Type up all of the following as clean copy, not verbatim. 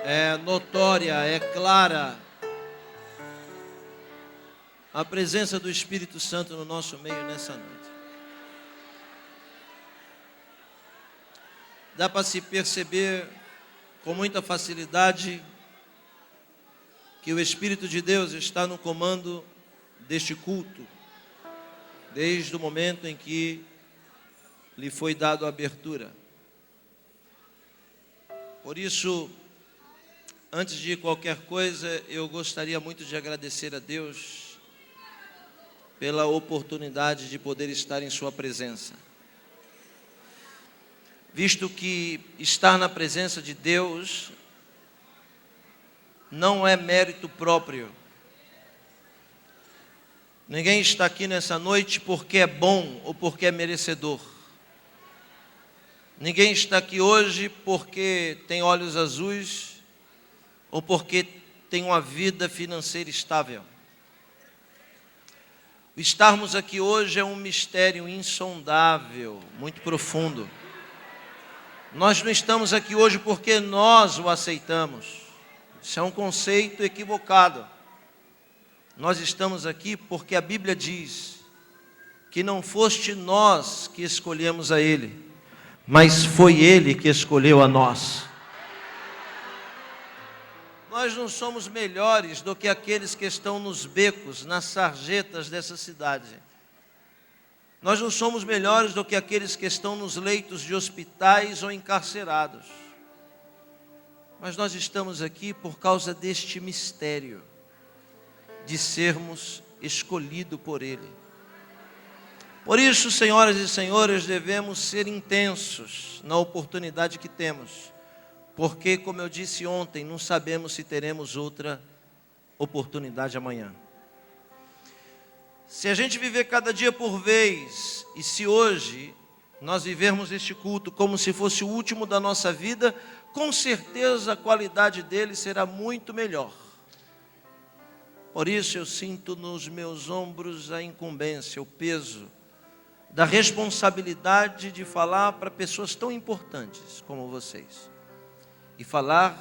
É notória, é clara a presença do Espírito Santo no nosso meio nessa noite. Dá para se perceber com muita facilidade que o Espírito de Deus está no comando deste culto, desde o momento em que lhe foi dado a abertura. Por isso, antes de qualquer coisa, eu gostaria muito de agradecer a Deus pela oportunidade de poder estar em sua presença. Visto que estar na presença de Deus não é mérito próprio. Ninguém está aqui nessa noite porque é bom ou porque é merecedor. Ninguém está aqui hoje porque tem olhos azuis ou porque tem uma vida financeira estável. Estarmos aqui hoje é um mistério insondável, muito profundo. Nós não estamos aqui hoje porque nós o aceitamos. Isso é um conceito equivocado. Nós estamos aqui porque a Bíblia diz que não foste nós que escolhemos a Ele, mas foi Ele que escolheu a nós. Nós não somos melhores do que aqueles que estão nos becos, nas sarjetas dessa cidade. Nós não somos melhores do que aqueles que estão nos leitos de hospitais ou encarcerados. Mas nós estamos aqui por causa deste mistério de sermos escolhidos por Ele. Por isso, senhoras e senhores, devemos ser intensos na oportunidade que temos. Porque, como eu disse ontem, não sabemos se teremos outra oportunidade amanhã. Se a gente viver cada dia por vez, e se hoje nós vivermos este culto como se fosse o último da nossa vida, com certeza a qualidade dele será muito melhor. Por isso eu sinto nos meus ombros a incumbência, o peso da responsabilidade de falar para pessoas tão importantes como vocês. E falar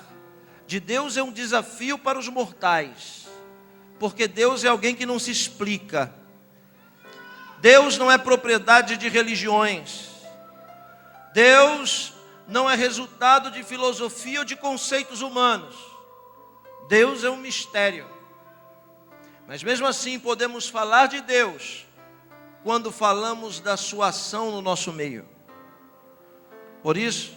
de Deus é um desafio para os mortais, porque Deus é alguém que não se explica. Deus não é propriedade de religiões. Deus não é resultado de filosofia ou de conceitos humanos. Deus é um mistério. Mas mesmo assim podemos falar de Deus quando falamos da sua ação no nosso meio. Por isso,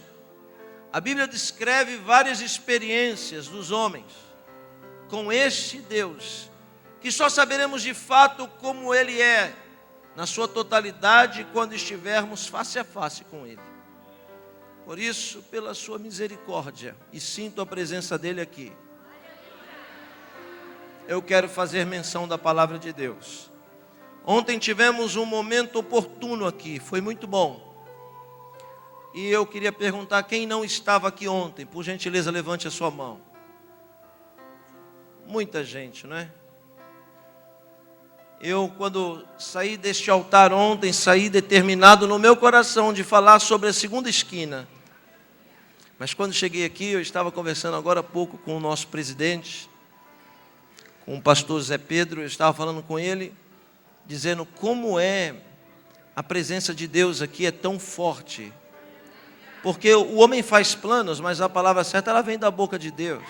a Bíblia descreve várias experiências dos homens com este Deus, que só saberemos de fato como Ele é, na sua totalidade, quando estivermos face a face com Ele. Por isso, pela sua misericórdia, e sinto a presença dEle aqui, eu quero fazer menção da palavra de Deus. Ontem tivemos um momento oportuno aqui, foi muito bom. E eu queria perguntar, quem não estava aqui ontem, por gentileza levante a sua mão. Muita gente, não é? Eu, quando saí deste altar ontem, saí determinado no meu coração de falar sobre a segunda esquina. Mas quando cheguei aqui, eu estava conversando agora há pouco com o nosso presidente, com o pastor Zé Pedro, eu estava falando com ele, dizendo como a presença de Deus aqui é tão forte. Porque o homem faz planos, mas a palavra certa ela vem da boca de Deus.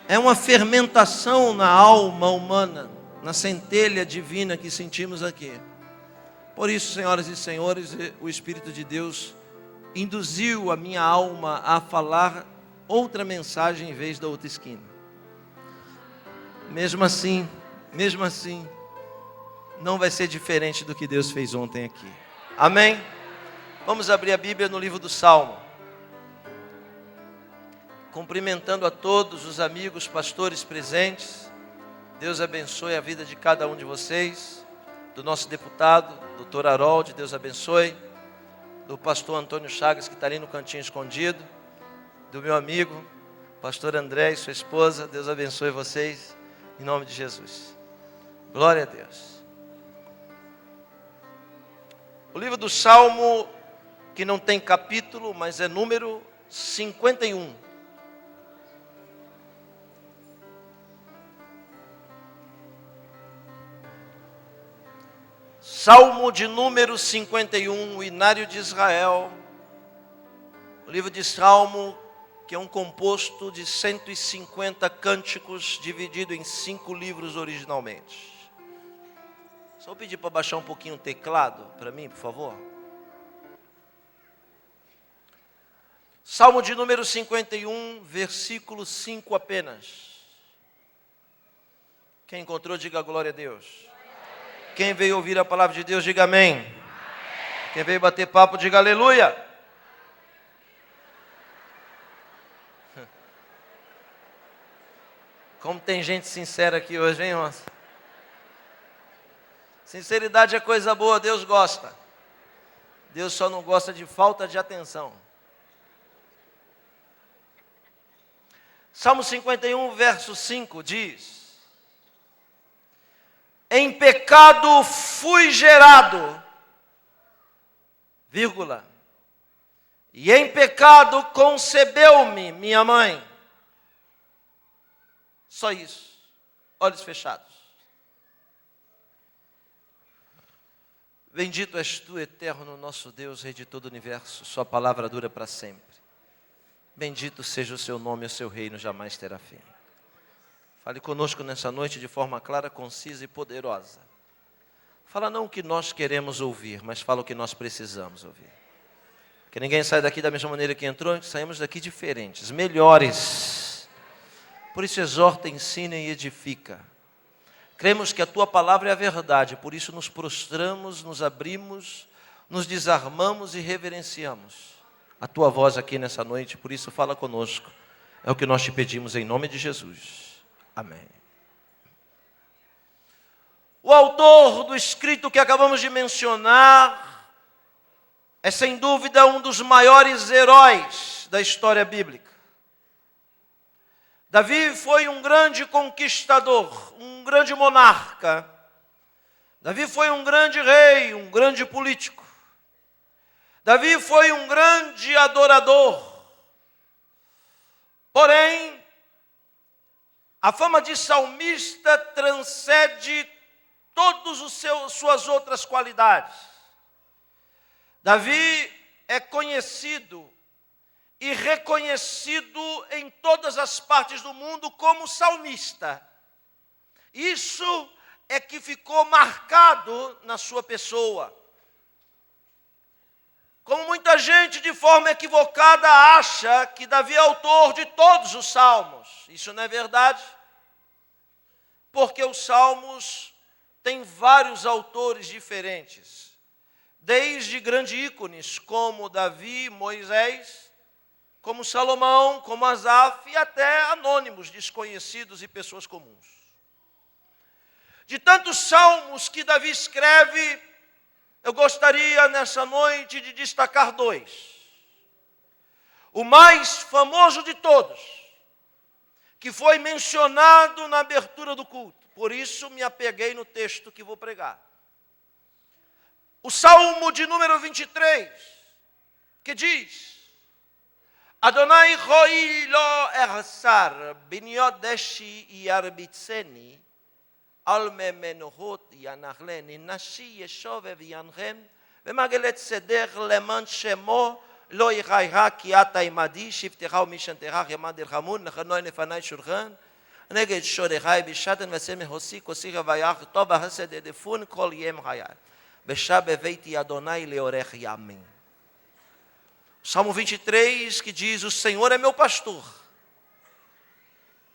É uma fermentação na alma humana, na centelha divina que sentimos aqui. Por isso, senhoras e senhores, o Espírito de Deus induziu a minha alma a falar outra mensagem em vez da outra esquina. Mesmo assim, não vai ser diferente do que Deus fez ontem aqui. Amém? Vamos abrir a Bíblia no livro do Salmo. Cumprimentando a todos os amigos pastores presentes. Deus abençoe a vida de cada um de vocês. Do nosso deputado, doutor Harold, Deus abençoe. Do pastor Antônio Chagas, que está ali no cantinho escondido. Do meu amigo, pastor André e sua esposa. Deus abençoe vocês, em nome de Jesus. Glória a Deus. O livro do Salmo, que não tem capítulo, mas é número, 51. Salmo de número 51, o Inário de Israel. O livro de Salmo, que é um composto de 150 cânticos, dividido em 5 livros originalmente. Só vou pedir para baixar um pouquinho o teclado para mim, por favor. Salmo de número 51, versículo 5 apenas. Quem encontrou, diga glória a Deus. Quem veio ouvir a palavra de Deus, diga amém. Quem veio bater papo, diga aleluia. Como tem gente sincera aqui hoje, hein, irmãos? Sinceridade é coisa boa, Deus gosta. Deus só não gosta de falta de atenção. Salmo 51, verso 5 diz: em pecado fui gerado, vírgula, e em pecado concebeu-me minha mãe. Só isso, olhos fechados. Bendito és tu, eterno nosso Deus, Rei de todo o universo, sua palavra dura para sempre. Bendito seja o seu nome, o seu reino jamais terá fim. Fale conosco nessa noite de forma clara, concisa e poderosa. Fala não o que nós queremos ouvir, mas fala o que nós precisamos ouvir. Que ninguém saia daqui da mesma maneira que entrou, que saímos daqui diferentes, melhores. Por isso exorta, ensina e edifica. Cremos que a tua palavra é a verdade, por isso nos prostramos, nos abrimos, nos desarmamos e reverenciamos a tua voz aqui nessa noite, por isso fala conosco. É o que nós te pedimos em nome de Jesus. Amém. O autor do escrito que acabamos de mencionar é sem dúvida um dos maiores heróis da história bíblica. Davi foi um grande conquistador, um grande monarca. Davi foi um grande rei, um grande político. Davi foi um grande adorador. Porém, a fama de salmista transcende todas as suas outras qualidades. Davi é conhecido e reconhecido em todas as partes do mundo como salmista. Isso é que ficou marcado na sua pessoa. Como muita gente de forma equivocada acha que Davi é autor de todos os salmos. Isso não é verdade, porque os salmos têm vários autores diferentes. Desde grandes ícones como Davi, Moisés, como Salomão, como Asaf e até anônimos, desconhecidos e pessoas comuns. De tantos salmos que Davi escreve, eu gostaria nessa noite de destacar 2. O mais famoso de todos, que foi mencionado na abertura do culto. Por isso me apeguei no texto que vou pregar. O Salmo de número 23, que diz: Adonai roi lo ersar, binyodeshi yarbitzeni, alme menohot yanachleni, nashi yeshovev yanchem, vemagelet seder leman shemo, lo yirayha ki ata imadi, shivtecha umishantecha yamad elchamun, nechanoi nefanai shulchan, נגד שורחי בשתן וסמי הוסי כוסי רוויח טוב החסד עדפון כל ים חיי בשע בביתי אדוני לאורך ימים. Salmo 23 que diz: o Senhor é meu pastor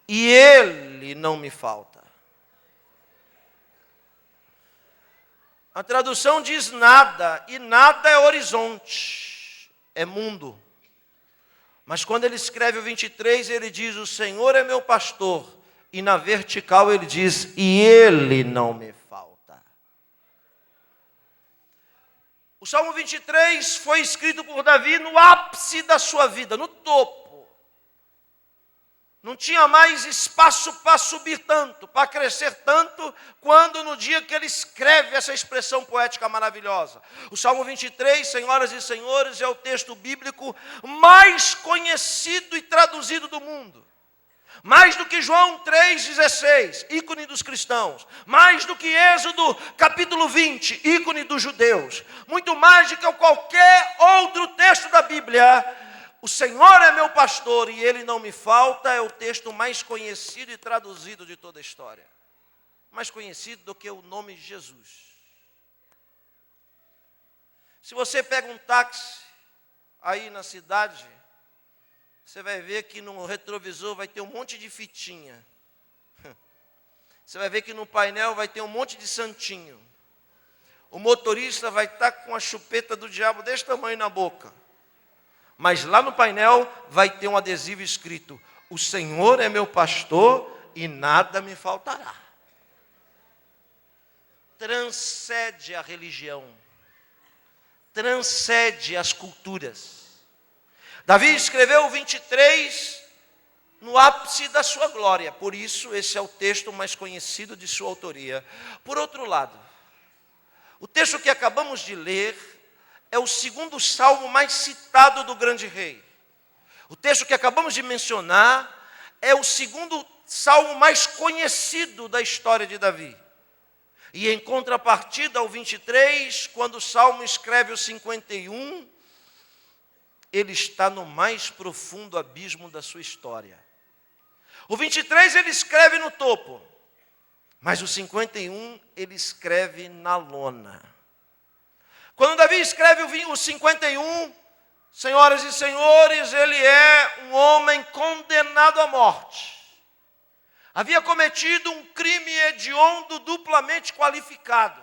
e Ele não me falta. A tradução diz nada, e nada é horizonte, é mundo. Mas quando ele escreve o 23, ele diz: o Senhor é meu pastor. E na vertical ele diz: e Ele não me falta. O Salmo 23 foi escrito por Davi no ápice da sua vida, no topo. não tinha mais espaço para subir tanto, para crescer tanto, quando no dia que ele escreve essa expressão poética maravilhosa. O Salmo 23, senhoras e senhores, é o texto bíblico mais conhecido e traduzido do mundo. Mais do que João 3,16, ícone dos cristãos. Mais do que Êxodo capítulo 20, ícone dos judeus. Muito mais do que qualquer outro texto da Bíblia. O Senhor é meu pastor e Ele não me falta, é o texto mais conhecido e traduzido de toda a história. Mais conhecido do que o nome Jesus. Se você pega um táxi aí na cidade, você vai ver que no retrovisor vai ter um monte de fitinha. Você vai ver que no painel vai ter um monte de santinho. O motorista vai estar com a chupeta do diabo desse tamanho na boca. Mas lá no painel vai ter um adesivo escrito: o Senhor é meu pastor e nada me faltará. Transcende a religião. Transcende as culturas. Davi escreveu o 23 no ápice da sua glória. Por isso, esse é o texto mais conhecido de sua autoria. Por outro lado, o texto que acabamos de ler é o segundo salmo mais citado do grande rei. O texto que acabamos de mencionar é o segundo salmo mais conhecido da história de Davi. E em contrapartida ao 23, quando o salmo escreve o 51, ele está no mais profundo abismo da sua história. O 23 ele escreve no topo, mas o 51 ele escreve na lona. Quando Davi escreve o 51, senhoras e senhores, ele é um homem condenado à morte. Havia cometido um crime hediondo duplamente qualificado,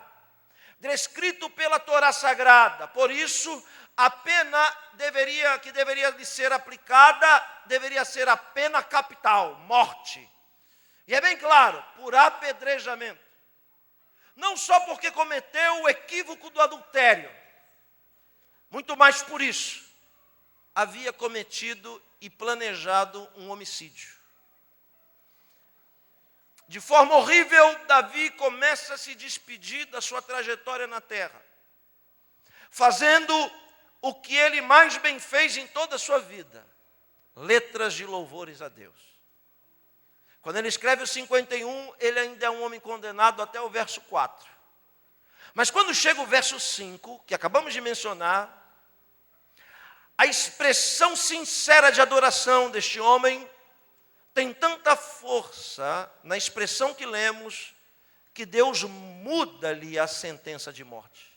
descrito pela Torá Sagrada. Por isso, a pena que deveria lhe ser aplicada, deveria ser a pena capital, morte. E é bem claro, por apedrejamento. Não só porque cometeu o equívoco do adultério, muito mais por isso, havia cometido e planejado um homicídio. De forma horrível, Davi começa a se despedir da sua trajetória na terra, fazendo o que ele mais bem fez em toda a sua vida, letras de louvores a Deus. Quando ele escreve o 51, ele ainda é um homem condenado até o verso 4. Mas quando chega o verso 5, que acabamos de mencionar, a expressão sincera de adoração deste homem tem tanta força na expressão que lemos, que Deus muda-lhe a sentença de morte.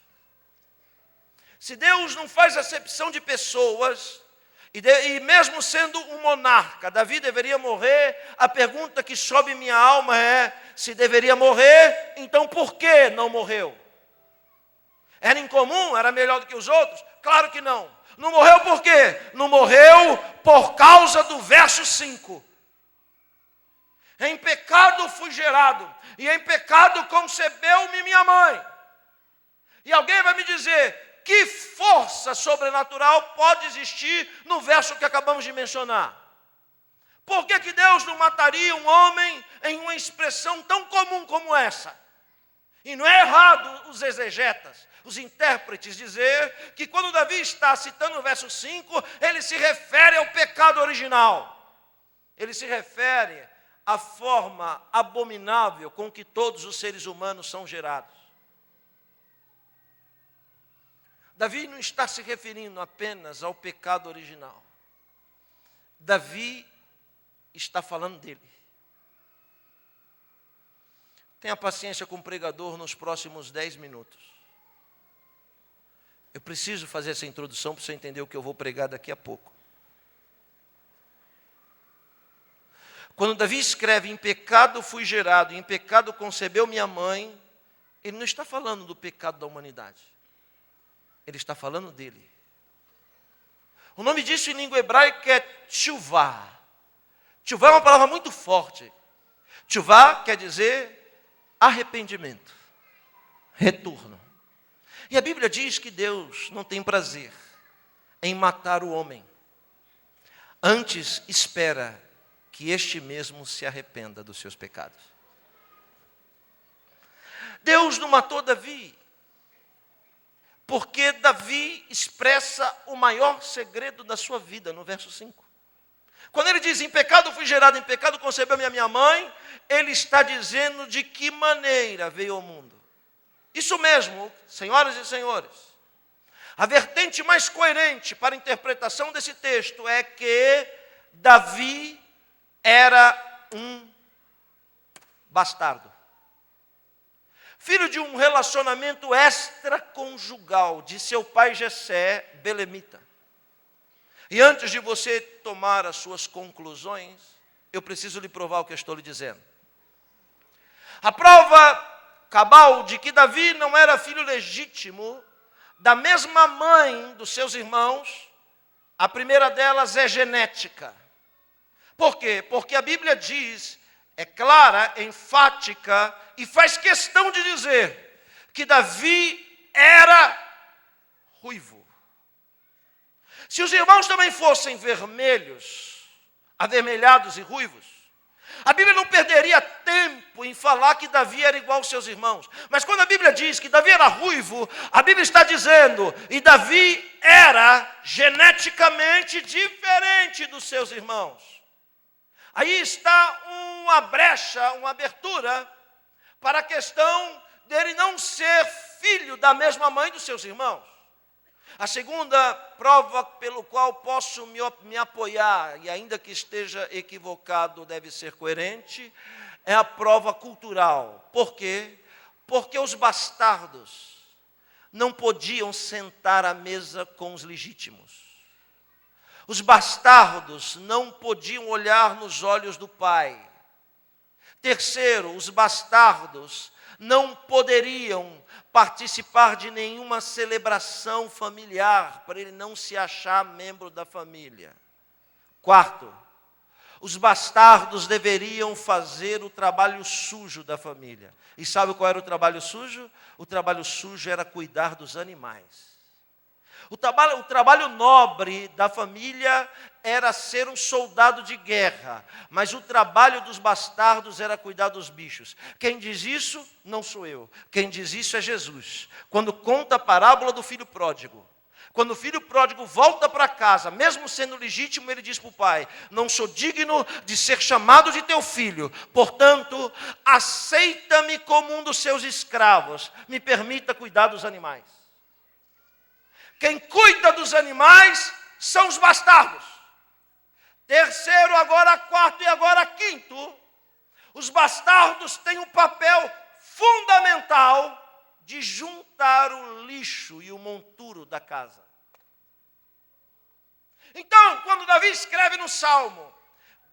Se Deus não faz acepção de pessoas, e mesmo sendo um monarca, Davi deveria morrer, a pergunta que sobe em minha alma é: se deveria morrer, então por que não morreu? Era incomum? Era melhor do que os outros? Claro que não. Não morreu por quê? Não morreu por causa do verso 5. Em pecado fui gerado, e em pecado concebeu-me minha mãe. E alguém vai me dizer: que força sobrenatural pode existir no verso que acabamos de mencionar? Por que Deus não mataria um homem em uma expressão tão comum como essa? E não é errado os exegetas, os intérpretes, dizer que quando Davi está citando o verso 5, ele se refere ao pecado original. Ele se refere à forma abominável com que todos os seres humanos são gerados. Davi não está se referindo apenas ao pecado original. Davi está falando dele. Tenha paciência com o pregador nos próximos 10 minutos. Eu preciso fazer essa introdução para você entender o que eu vou pregar daqui a pouco. Quando Davi escreve: em pecado fui gerado, em pecado concebeu minha mãe, ele não está falando do pecado da humanidade. Ele está falando dele. O nome disso em língua hebraica é tshuvá. Tshuvá é uma palavra muito forte. Tshuvá quer dizer arrependimento, retorno. E a Bíblia diz que Deus não tem prazer em matar o homem. Antes espera que este mesmo se arrependa dos seus pecados. Deus não matou Davi, porque Davi expressa o maior segredo da sua vida, no verso 5. Quando ele diz, em pecado fui gerado, em pecado concebeu-me a minha mãe, ele está dizendo de que maneira veio ao mundo. Isso mesmo, senhoras e senhores, a vertente mais coerente para a interpretação desse texto é que Davi era um bastardo. Filho de um relacionamento extraconjugal de seu pai Jessé, belemita. E antes de você tomar as suas conclusões, eu preciso lhe provar o que eu estou lhe dizendo. A prova cabal de que Davi não era filho legítimo da mesma mãe dos seus irmãos, a primeira delas é genética. Por quê? Porque a Bíblia diz, é clara, enfática, e faz questão de dizer que Davi era ruivo. Se os irmãos também fossem vermelhos, avermelhados e ruivos, a Bíblia não perderia tempo em falar que Davi era igual aos seus irmãos. Mas quando a Bíblia diz que Davi era ruivo, a Bíblia está dizendo, e Davi era geneticamente diferente dos seus irmãos. Aí está uma brecha, uma abertura para a questão dele não ser filho da mesma mãe dos seus irmãos. A segunda prova pelo qual posso me apoiar, e ainda que esteja equivocado, deve ser coerente, é a prova cultural. Por quê? Porque os bastardos não podiam sentar à mesa com os legítimos. Os bastardos não podiam olhar nos olhos do pai. Terceiro, os bastardos não poderiam participar de nenhuma celebração familiar, para ele não se achar membro da família. Quarto, os bastardos deveriam fazer o trabalho sujo da família. E sabe qual era o trabalho sujo? O trabalho sujo era cuidar dos animais. O trabalho nobre da família era ser um soldado de guerra, mas o trabalho dos bastardos era cuidar dos bichos. Quem diz isso não sou eu, quem diz isso é Jesus. Quando conta a parábola do filho pródigo, quando o filho pródigo volta para casa, mesmo sendo legítimo, ele diz para o pai, não sou digno de ser chamado de teu filho, portanto, aceita-me como um dos seus escravos, me permita cuidar dos animais. Quem cuida dos animais são os bastardos. Terceiro, agora quarto e agora quinto. Os bastardos têm um papel fundamental de juntar o lixo e o monturo da casa. Então, quando Davi escreve no Salmo,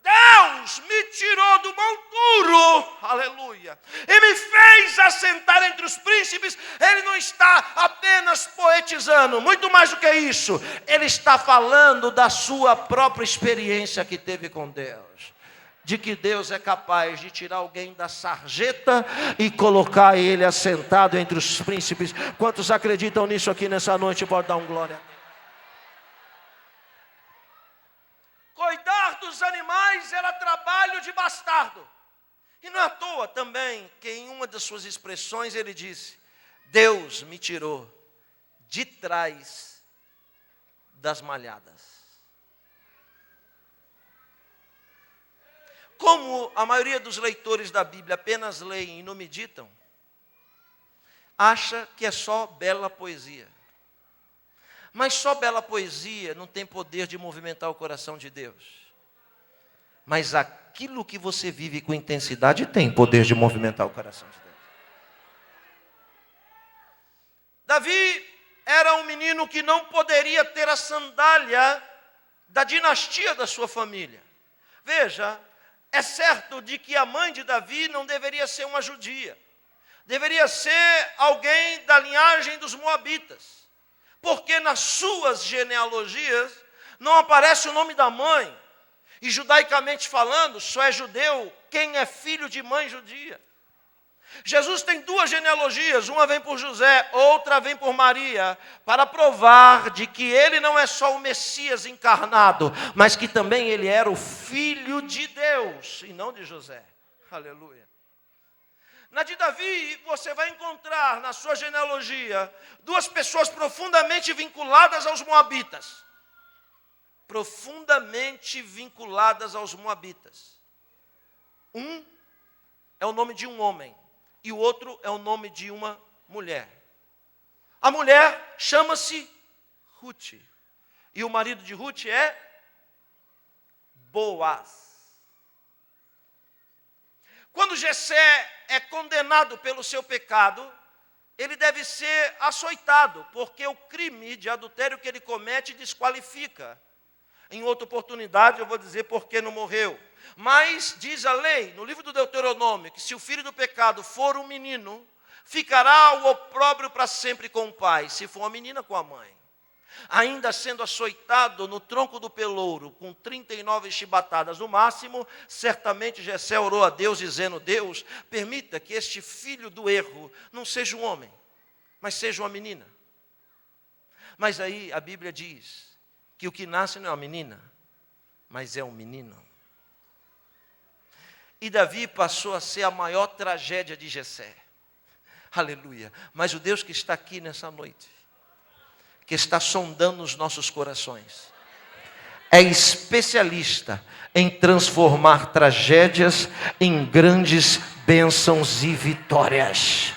Deus me tirou do monturo, aleluia, e me fez assentar entre os príncipes, ele não está apenas poetizando, muito mais do que isso, ele está falando da sua própria experiência que teve com Deus, de que Deus é capaz de tirar alguém da sarjeta e colocar ele assentado entre os príncipes. Quantos acreditam nisso aqui nessa noite? Pode dar um glória. Cuidar dos animais era trabalho de bastardo. E não é à toa também que em uma das suas expressões ele disse, Deus me tirou de trás das malhadas. Como a maioria dos leitores da Bíblia apenas leem e não meditam, acha que é só bela poesia. Mas só bela poesia não tem poder de movimentar o coração de Deus. Mas aquilo que você vive com intensidade tem poder de movimentar o coração de Deus. Davi era um menino que não poderia ter a sandália da dinastia da sua família. Veja, é certo de que a mãe de Davi não deveria ser uma judia. Deveria ser alguém da linhagem dos moabitas. Porque nas suas genealogias não aparece o nome da mãe. E judaicamente falando, só é judeu quem é filho de mãe judia. Jesus tem duas genealogias, uma vem por José, outra vem por Maria, para provar de que ele não é só o Messias encarnado, mas que também ele era o Filho de Deus, e não de José. Aleluia. Na de Davi, você vai encontrar na sua genealogia duas pessoas profundamente vinculadas aos moabitas. Profundamente vinculadas aos moabitas. Um é o nome de um homem e o outro é o nome de uma mulher. A mulher chama-se Ruth e o marido de Ruth é Boaz. Quando Jessé é condenado pelo seu pecado, ele deve ser açoitado, porque o crime de adultério que ele comete desqualifica. Em outra oportunidade eu vou dizer por que não morreu. Mas diz a lei, no livro do Deuteronômio, que se o filho do pecado for um menino, ficará o opróbrio para sempre com o pai, se for uma menina com a mãe. Ainda sendo açoitado no tronco do pelouro, com 39 chibatadas no máximo, certamente Jessé orou a Deus, dizendo: Deus, permita que este filho do erro não seja um homem, mas seja uma menina. Mas aí a Bíblia diz que o que nasce não é uma menina, mas é um menino. E Davi passou a ser a maior tragédia de Jessé. Aleluia. Mas o Deus que está aqui nessa noite, que está sondando os nossos corações, é especialista em transformar tragédias em grandes bênçãos e vitórias.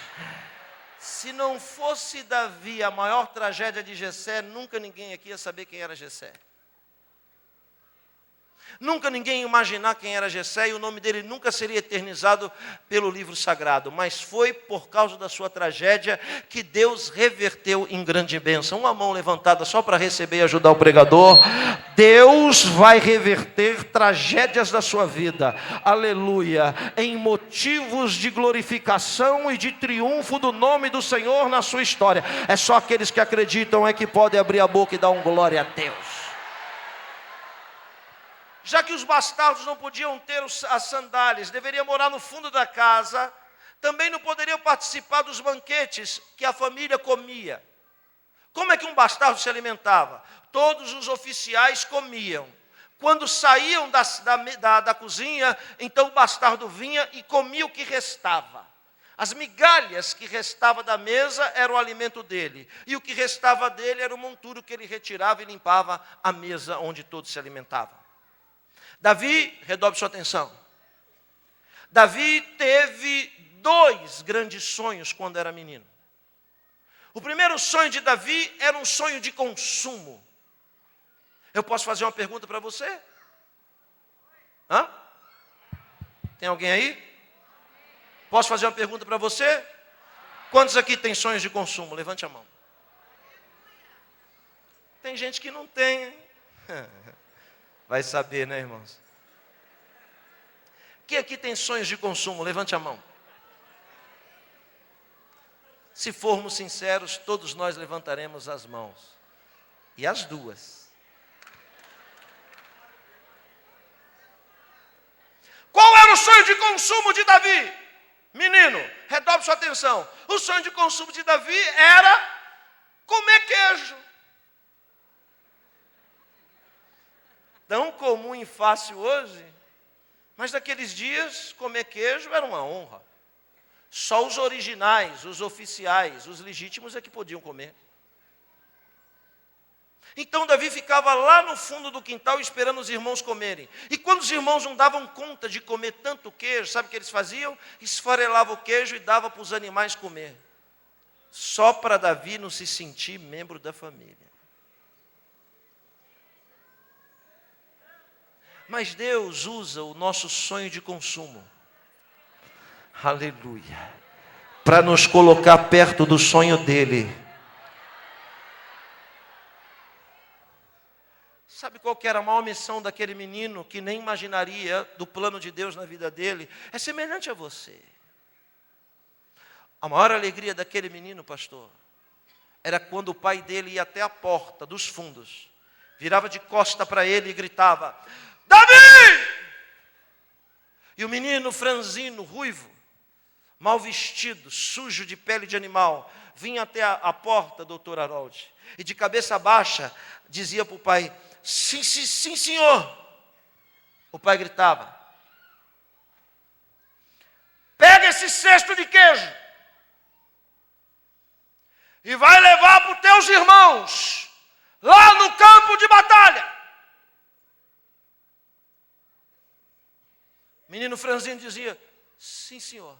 Se não fosse Davi a maior tragédia de Jessé, nunca ninguém aqui ia saber quem era Jessé. Nunca ninguém ia imaginar quem era Jessé, e o nome dele nunca seria eternizado pelo livro sagrado. Mas foi por causa da sua tragédia que Deus reverteu em grande bênção. Uma mão levantada só para receber e ajudar o pregador. Deus vai reverter tragédias da sua vida, aleluia, em motivos de glorificação e de triunfo do nome do Senhor na sua história. É só aqueles que acreditam é que podem abrir a boca e dar um glória a Deus. Já que os bastardos não podiam ter as sandálias, deveriam morar no fundo da casa, também não poderiam participar dos banquetes que a família comia. Como é que um bastardo se alimentava? Todos os oficiais comiam. Quando saíam da cozinha, então o bastardo vinha e comia o que restava. As migalhas que restava da mesa era o alimento dele, e o que restava dele era o monturo que ele retirava e limpava a mesa onde todos se alimentavam. Davi, redobre sua atenção. Davi teve 2 grandes sonhos quando era menino. O primeiro sonho de Davi era um sonho de consumo. Eu posso fazer uma pergunta para você? Hã? Tem alguém aí? Posso fazer uma pergunta para você? Quantos aqui têm sonhos de consumo? Levante a mão. Tem gente que não tem, hein? Vai saber, né, irmãos? Quem aqui tem sonhos de consumo? Levante a mão. Se formos sinceros, todos nós levantaremos as mãos. E as duas. Qual era o sonho de consumo de Davi? Menino, redobre sua atenção. O sonho de consumo de Davi era comer queijo. Tão comum e fácil hoje, mas naqueles dias comer queijo era uma honra. Só os originais, os oficiais, os legítimos é que podiam comer. Então Davi ficava lá no fundo do quintal esperando os irmãos comerem. E quando os irmãos não davam conta de comer tanto queijo, sabe o que eles faziam? Esfarelavam o queijo e davam para os animais comer. Só para Davi não se sentir membro da família. Mas Deus usa o nosso sonho de consumo, aleluia, para nos colocar perto do sonho dele. Sabe qual que era a maior missão daquele menino que nem imaginaria do plano de Deus na vida dele? É semelhante a você. A maior alegria daquele menino, pastor, era quando o pai dele ia até a porta dos fundos, virava de costa para ele e gritava: Davi! E o menino franzino, ruivo, mal vestido, sujo de pele de animal, vinha até a porta, doutor Harold, e de cabeça baixa dizia para o pai: sim, sim, sim, senhor. O pai gritava: pega esse cesto de queijo e vai levar para os teus irmãos lá no campo de batalha. Menino franzino dizia: sim, senhor.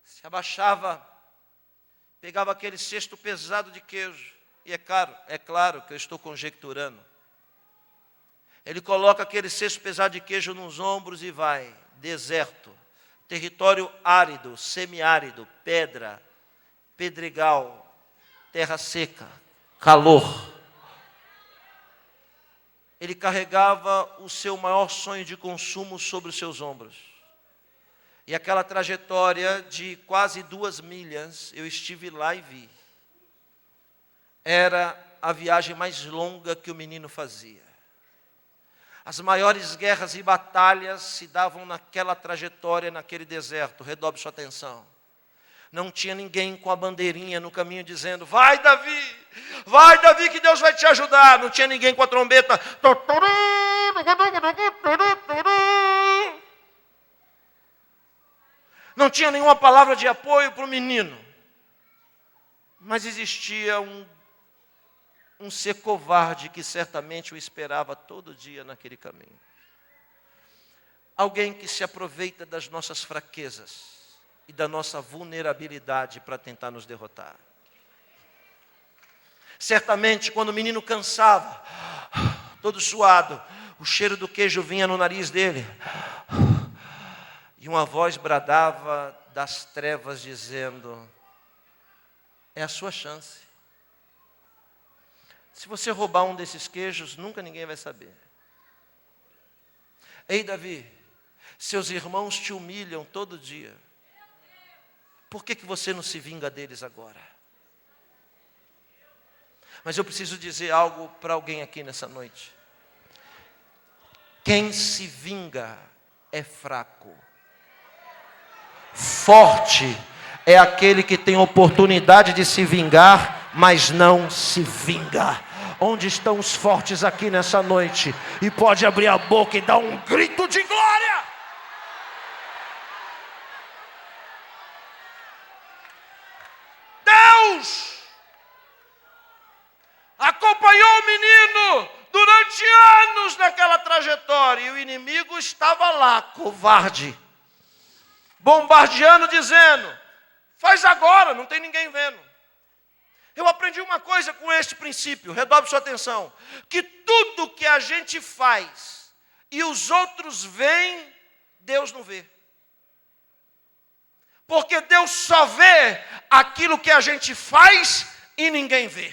Se abaixava, pegava aquele cesto pesado de queijo, e é claro que eu estou conjecturando. Ele coloca aquele cesto pesado de queijo nos ombros e vai. Deserto, território árido, semiárido, pedra, pedregal, terra seca, calor. Ele carregava o seu maior sonho de consumo sobre os seus ombros. E aquela trajetória de quase 2 milhas, eu estive lá e vi. Era a viagem mais longa que o menino fazia. As maiores guerras e batalhas se davam naquela trajetória, naquele deserto. Redobre sua atenção. Não tinha ninguém com a bandeirinha no caminho dizendo: vai Davi que Deus vai te ajudar. Não tinha ninguém com a trombeta. Não tinha nenhuma palavra de apoio para o menino. Mas existia um ser covarde que certamente o esperava todo dia naquele caminho. Alguém que se aproveita das nossas fraquezas e da nossa vulnerabilidade para tentar nos derrotar. Certamente, quando o menino cansava, todo suado, o cheiro do queijo vinha no nariz dele. E uma voz bradava das trevas dizendo: é a sua chance. Se você roubar um desses queijos, nunca ninguém vai saber. Ei, Davi, seus irmãos te humilham todo dia. Por que você não se vinga deles agora? Mas eu preciso dizer algo para alguém aqui nessa noite. Quem se vinga é fraco. Forte é aquele que tem oportunidade de se vingar, mas não se vinga. Onde estão os fortes aqui nessa noite? E pode abrir a boca e dar um grito de glória. Deus acompanhou o menino durante anos naquela trajetória. E o inimigo estava lá, covarde, bombardeando, dizendo: faz agora, não tem ninguém vendo. Eu aprendi uma coisa com este princípio, redobre sua atenção, que tudo que a gente faz e os outros veem, Deus não vê. Porque Deus só vê aquilo que a gente faz e ninguém vê.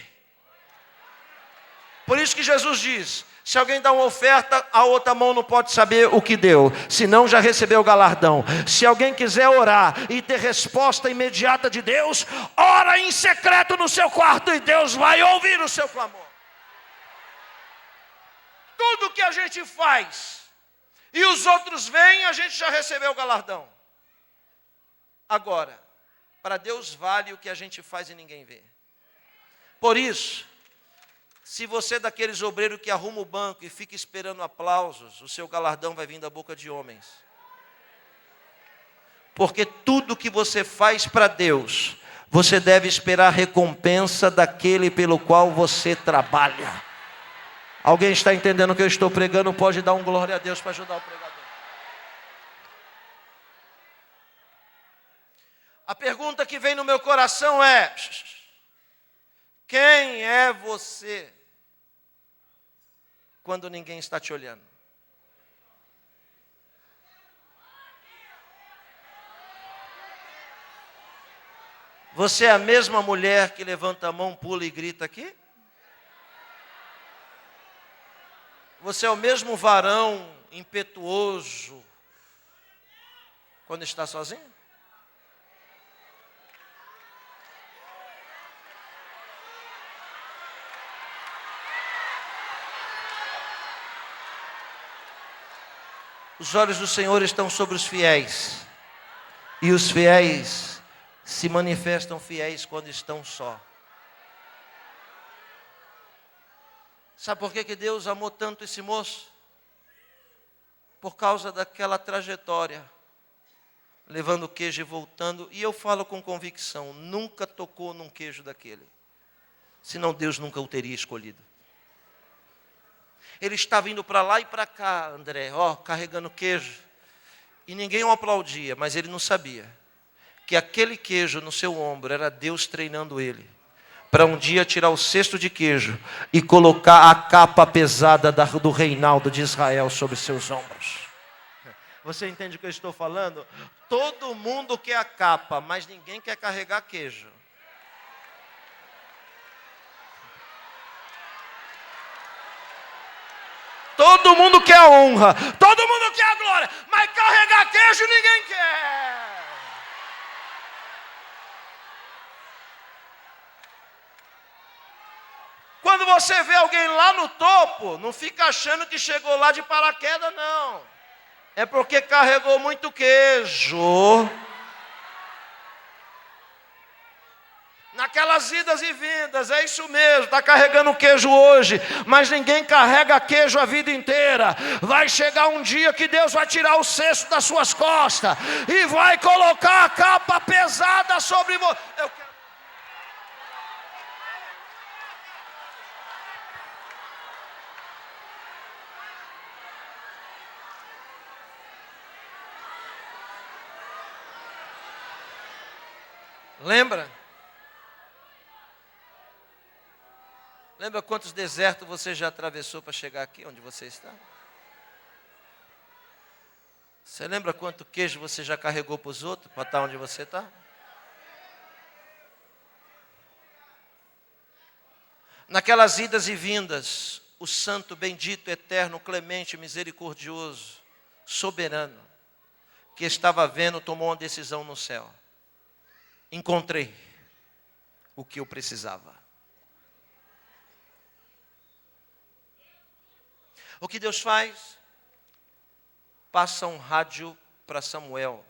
Por isso que Jesus diz: se alguém dá uma oferta, a outra mão não pode saber o que deu, senão já recebeu o galardão. Se alguém quiser orar e ter resposta imediata de Deus, ora em secreto no seu quarto e Deus vai ouvir o seu clamor. Tudo que a gente faz e os outros veem, a gente já recebeu o galardão. Agora, para Deus vale o que a gente faz e ninguém vê. Por isso, se você é daqueles obreiros que arruma o banco e fica esperando aplausos, o seu galardão vai vir da boca de homens. Porque tudo que você faz para Deus, você deve esperar a recompensa daquele pelo qual você trabalha. Alguém está entendendo o que eu estou pregando? Pode dar um glória a Deus para ajudar o pregador. A pergunta que vem no meu coração é: quem é você quando ninguém está te olhando? Você é a mesma mulher que levanta a mão, pula e grita aqui? Você é o mesmo varão impetuoso quando está sozinho? Os olhos do Senhor estão sobre os fiéis E os fiéis se manifestam fiéis quando estão só. Sabe por que Deus amou tanto esse moço? Por causa daquela trajetória, levando o queijo e voltando. E eu falo com convicção, nunca tocou num queijo daquele. Senão Deus nunca o teria escolhido. Ele estava indo para lá e para cá, André, carregando queijo. E ninguém o aplaudia, mas ele não sabia que aquele queijo no seu ombro era Deus treinando ele para um dia tirar o cesto de queijo e colocar a capa pesada do reinado de Israel sobre seus ombros. Você entende o que eu estou falando? Todo mundo quer a capa, mas ninguém quer carregar queijo. Todo mundo quer a honra, todo mundo quer a glória, mas carregar queijo ninguém quer. Quando você vê alguém lá no topo, não fica achando que chegou lá de paraquedas, não. É porque carregou muito queijo. Naquelas idas e vindas, é isso mesmo, está carregando queijo hoje, mas ninguém carrega queijo a vida inteira. Vai chegar um dia que Deus vai tirar o cesto das suas costas e vai colocar a capa pesada sobre você. Lembra? Lembra quantos desertos você já atravessou para chegar aqui onde você está? Você lembra quanto queijo você já carregou para os outros para estar onde você está? Naquelas idas e vindas, o santo, bendito, eterno, clemente, misericordioso, soberano, que estava vendo, tomou uma decisão no céu. Encontrei o que eu precisava. O que Deus faz? Passa um rádio para Samuel.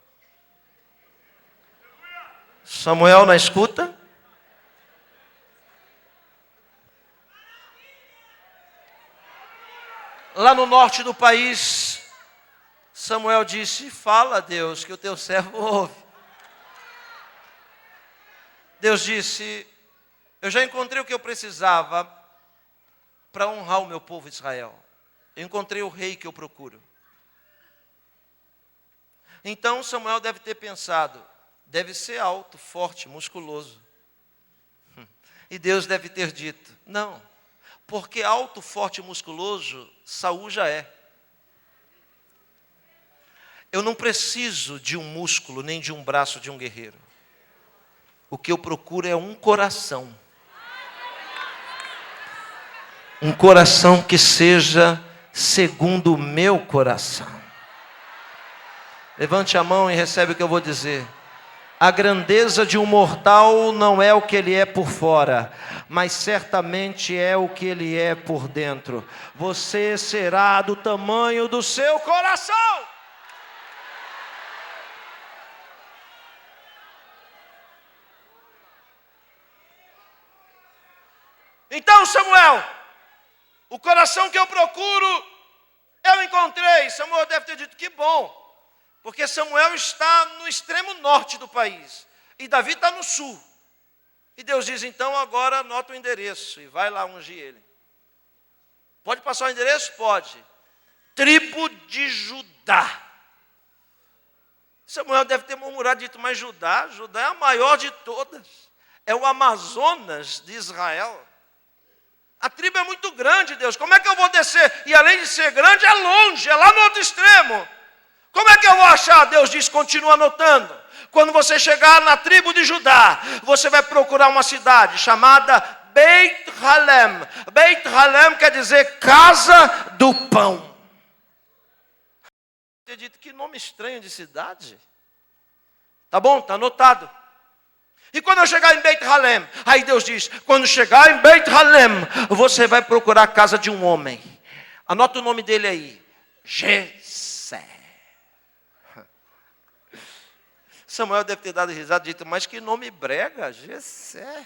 Samuel na escuta. Lá no norte do país, Samuel disse: fala, Deus, que o teu servo ouve. Deus disse: eu já encontrei o que eu precisava para honrar o meu povo Israel. Eu encontrei o rei que eu procuro. Então Samuel deve ter pensado, deve ser alto, forte, musculoso. E Deus deve ter dito, não, porque alto, forte e musculoso, Saul já é. Eu não preciso de um músculo, nem de um braço de um guerreiro. O que eu procuro é um coração. Um coração que seja segundo o meu coração. Levante a mão e recebe o que eu vou dizer. A grandeza de um mortal não é o que ele é por fora, mas certamente é o que ele é por dentro. Você será do tamanho do seu coração. Então, Samuel, o coração que eu procuro, eu encontrei. Samuel deve ter dito, que bom. Porque Samuel está no extremo norte do país. E Davi está no sul. E Deus diz, então agora anota o endereço. E vai lá ungir ele. Pode passar o endereço? Pode. Tribo de Judá. Samuel deve ter murmurado, dito, mas Judá é a maior de todas. É o Amazonas de Israel. A tribo é muito grande, Deus. Como é que eu vou descer? E além de ser grande, é longe, é lá no outro extremo. Como é que eu vou achar? Deus diz, continua anotando. Quando você chegar na tribo de Judá, você vai procurar uma cidade chamada Beit Halem. Beit Halem quer dizer casa do pão. Eu dito, que nome estranho de cidade. Tá bom, está anotado. E quando eu chegar em Beit Halem, aí Deus diz, quando chegar em Beit Halem, você vai procurar a casa de um homem. Anota o nome dele aí. Jessé. Samuel deve ter dado risada e dito, mas que nome brega, Jessé.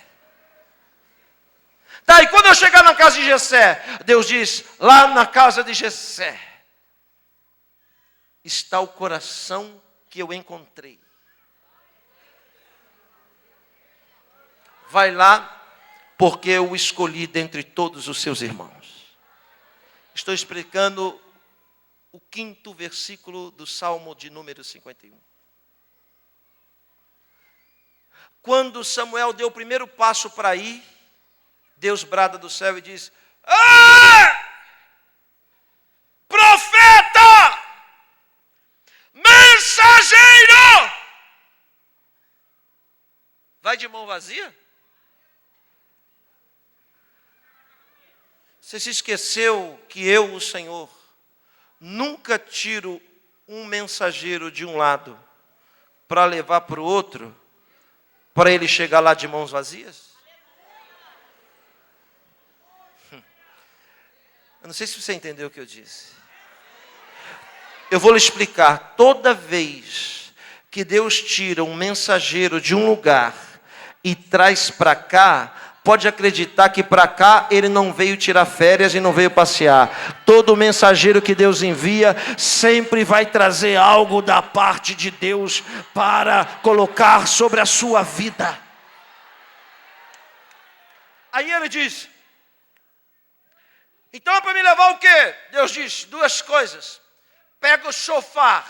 Tá, e quando eu chegar na casa de Jessé, Deus diz, lá na casa de Jessé, está o coração que eu encontrei. Vai lá, porque eu o escolhi dentre todos os seus irmãos. Estou explicando o 5º versículo do Salmo de número 51. Quando Samuel deu o primeiro passo para ir, Deus brada do céu e diz, profeta, mensageiro, vai de mão vazia? Você se esqueceu que eu, o Senhor, nunca tiro um mensageiro de um lado para levar para o outro, para ele chegar lá de mãos vazias? Eu não sei se você entendeu o que eu disse. Eu vou lhe explicar. Toda vez que Deus tira um mensageiro de um lugar e traz para cá, pode acreditar que para cá ele não veio tirar férias e não veio passear. Todo mensageiro que Deus envia sempre vai trazer algo da parte de Deus para colocar sobre a sua vida. Aí ele diz, então é para me levar o quê? Deus diz, 2 coisas. Pega o chofar.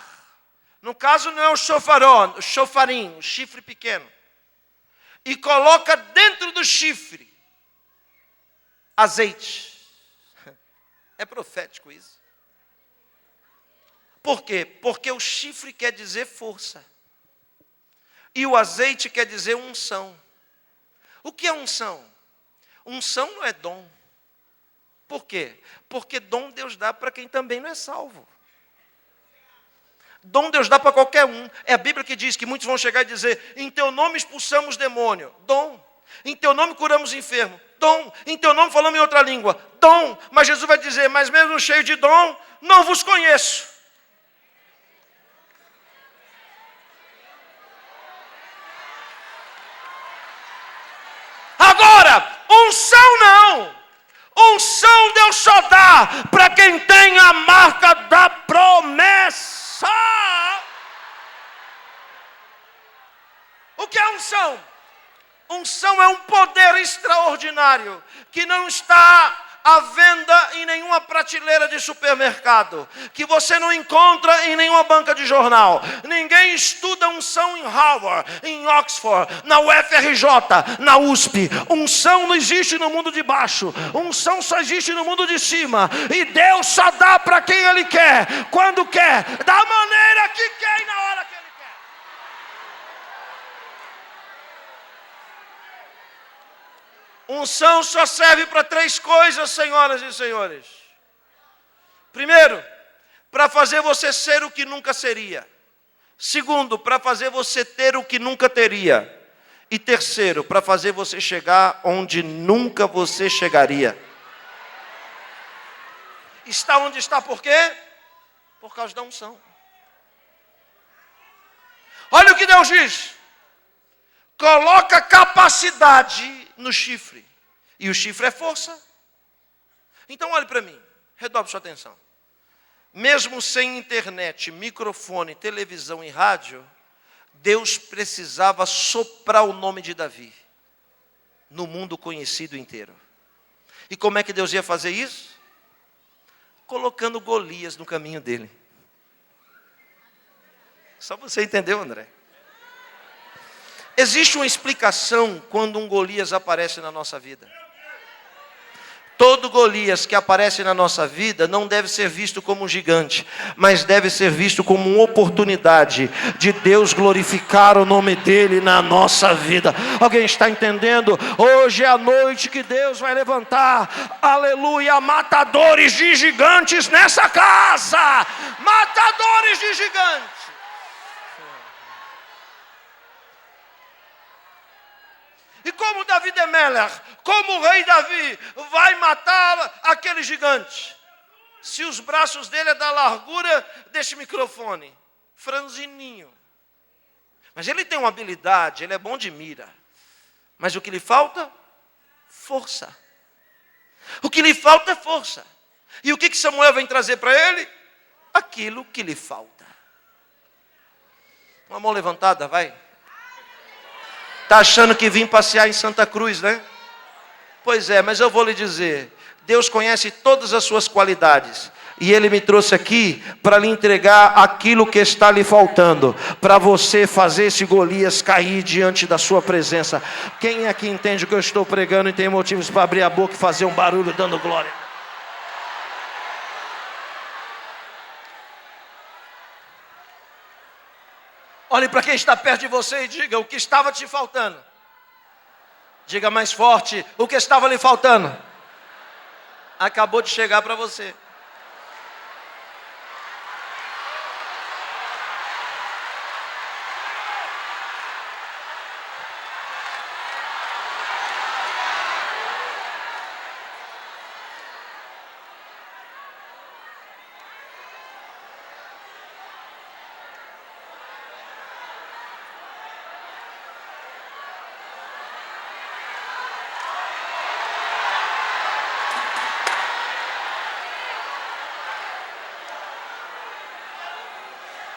No caso não é o chofaró, o chofarim, o chifre pequeno. E coloca dentro do chifre azeite. É profético isso. Por quê? Porque o chifre quer dizer força. E o azeite quer dizer unção. O que é unção? Unção não é dom. Por quê? Porque dom Deus dá para quem também não é salvo. Dom Deus dá para qualquer um. É a Bíblia que diz que muitos vão chegar e dizer, em teu nome expulsamos demônio. Dom. Em teu nome curamos enfermo. Dom. Em teu nome falamos em outra língua. Dom. Mas Jesus vai dizer, mas mesmo cheio de dom, não vos conheço. Agora, unção não. Unção Deus só dá para quem tem a marca da promessa. O que é unção? Unção é um poder extraordinário que não está à venda em nenhuma prateleira de supermercado, que você não encontra em nenhuma banca de jornal. Ninguém estuda unção em Harvard, em Oxford, na UFRJ, na USP. Unção não existe no mundo de baixo. Unção só existe no mundo de cima. E Deus só dá para quem Ele quer, quando quer, da maneira que quer e na hora que Ele quer. Unção só serve para 3 coisas, senhoras e senhores. Primeiro, para fazer você ser o que nunca seria. Segundo, para fazer você ter o que nunca teria. E terceiro, para fazer você chegar onde nunca você chegaria. Está onde está por quê? Por causa da unção. Olha o que Deus diz. Coloca capacidade no chifre. E o chifre é força. Então olhe para mim. Redobre sua atenção. Mesmo sem internet, microfone, televisão e rádio, Deus precisava soprar o nome de Davi no mundo conhecido inteiro. E como é que Deus ia fazer isso? Colocando Golias no caminho dele. Só você entendeu, André? Existe uma explicação quando um Golias aparece na nossa vida. Todo Golias que aparece na nossa vida não deve ser visto como um gigante, mas deve ser visto como uma oportunidade de Deus glorificar o nome dele na nossa vida. Alguém está entendendo? Hoje é a noite que Deus vai levantar, aleluia, matadores de gigantes nessa casa. Matadores de gigantes. E como Davi de Meller, como o rei Davi vai matar aquele gigante? Se os braços dele é da largura deste microfone, franzininho. Mas ele tem uma habilidade, ele é bom de mira. Mas o que lhe falta? Força. O que lhe falta é força. E o que Samuel vem trazer para ele? Aquilo que lhe falta. Uma mão levantada, vai. Está achando que vim passear em Santa Cruz, né? Pois é, mas eu vou lhe dizer, Deus conhece todas as suas qualidades. E Ele me trouxe aqui para lhe entregar aquilo que está lhe faltando, para você fazer esse Golias cair diante da sua presença. Quem aqui entende o que eu estou pregando e tem motivos para abrir a boca e fazer um barulho dando glória? Olhe para quem está perto de você e diga o que estava te faltando. Diga mais forte, o que estava lhe faltando? Acabou de chegar para você.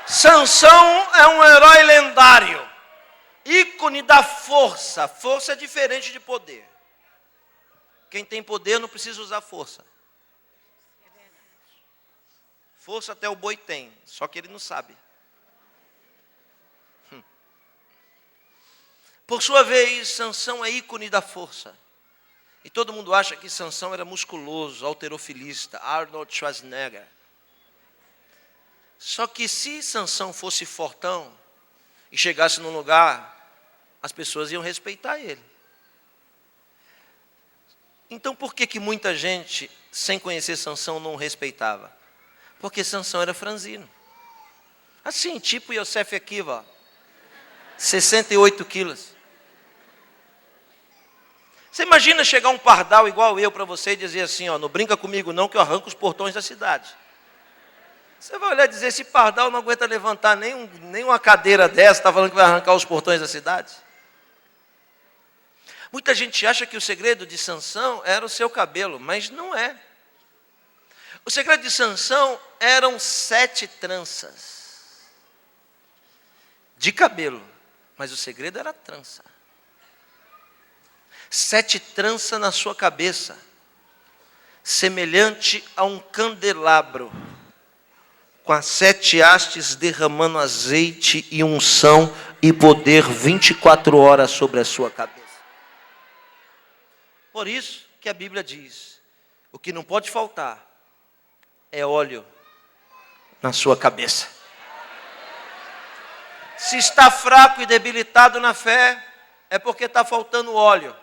Sansão é um herói lendário, ícone da força. Força é diferente de poder. Quem tem poder não precisa usar força. Força até o boi tem, só que ele não sabe. Por sua vez, Sansão é ícone da força. E todo mundo acha que Sansão era musculoso, halterofilista, Arnold Schwarzenegger. Só que se Sansão fosse fortão e chegasse num lugar, as pessoas iam respeitar ele. Então por que muita gente, sem conhecer Sansão, não o respeitava? Porque Sansão era franzino. Assim, tipo Yosef Akiva, 68 quilos. Você imagina chegar um pardal igual eu para você e dizer assim, ó, não brinca comigo não que eu arranco os portões da cidade. Você vai olhar e dizer, esse pardal não aguenta levantar nem uma cadeira dessa, está falando que vai arrancar os portões da cidade? Muita gente acha que o segredo de Sansão era o seu cabelo, mas não é. O segredo de Sansão eram 7 tranças de cabelo, mas o segredo era a trança. 7 tranças na sua cabeça, semelhante a um candelabro, com as 7 hastes derramando azeite e unção e poder 24 horas sobre a sua cabeça. Por isso que a Bíblia diz, o que não pode faltar é óleo na sua cabeça. Se está fraco e debilitado na fé, é porque está faltando óleo.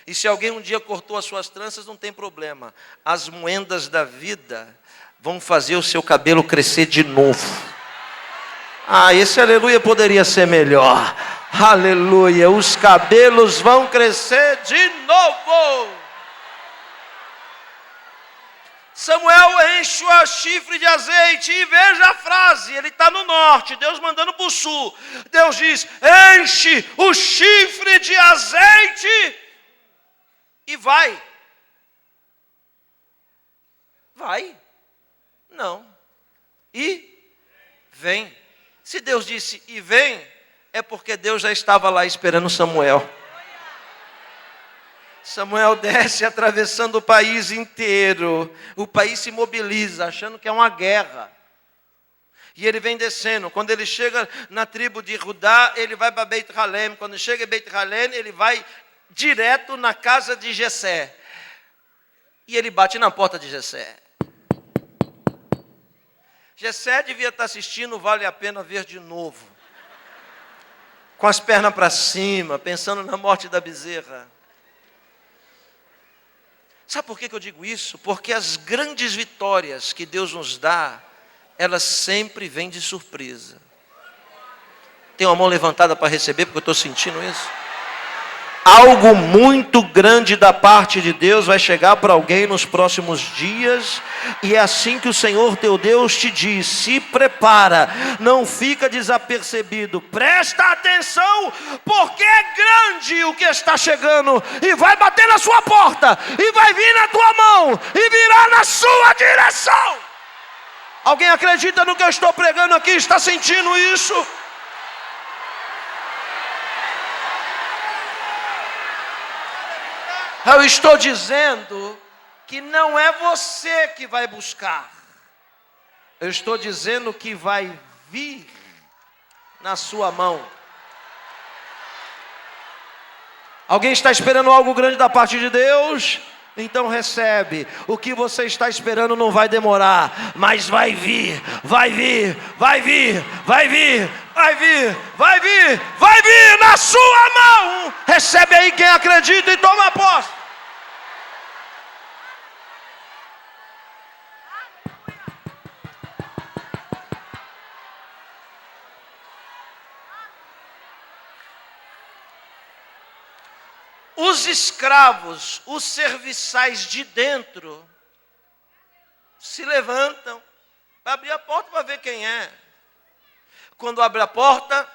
E se alguém um dia cortou as suas tranças, não tem problema. As moendas da vida vão fazer o seu cabelo crescer de novo. Esse aleluia poderia ser melhor. Aleluia, os cabelos vão crescer de novo. Samuel enche o chifre de azeite e veja a frase, ele está no norte, Deus mandando para o sul. Deus diz, enche o chifre de azeite e vai. Vai. Não. E vem. Se Deus disse e vem, é porque Deus já estava lá esperando Samuel. Samuel desce atravessando o país inteiro. O país se mobiliza, achando que é uma guerra. E ele vem descendo. Quando ele chega na tribo de Judá, ele vai para Beit-Halem. Quando chega em Beit-Halem, ele vai direto na casa de Jessé. E ele bate na porta de Jessé. Jessé devia estar assistindo, vale a pena ver de novo. Com as pernas para cima, pensando na morte da bezerra. Sabe por que eu digo isso? Porque as grandes vitórias que Deus nos dá, elas sempre vêm de surpresa. Tem uma mão levantada para receber, porque eu estou sentindo isso. Algo muito grande da parte de Deus vai chegar para alguém nos próximos dias, e é assim que o Senhor teu Deus te diz: se prepara, não fica desapercebido, presta atenção, porque é grande o que está chegando, e vai bater na sua porta, e vai vir na tua mão, e virá na sua direção. Alguém acredita no que eu estou pregando aqui? Está sentindo isso? Eu estou dizendo que não é você que vai buscar. Eu estou dizendo que vai vir na sua mão. Alguém está esperando algo grande da parte de Deus? Então recebe. O que você está esperando não vai demorar, mas vai vir, vai vir, vai vir, vai vir, vai vir, vai vir, vai vir na sua mão. Recebe aí quem acredita e toma posse. Os escravos, os serviçais de dentro, se levantam para abrir a porta para ver quem é. Quando abre a porta,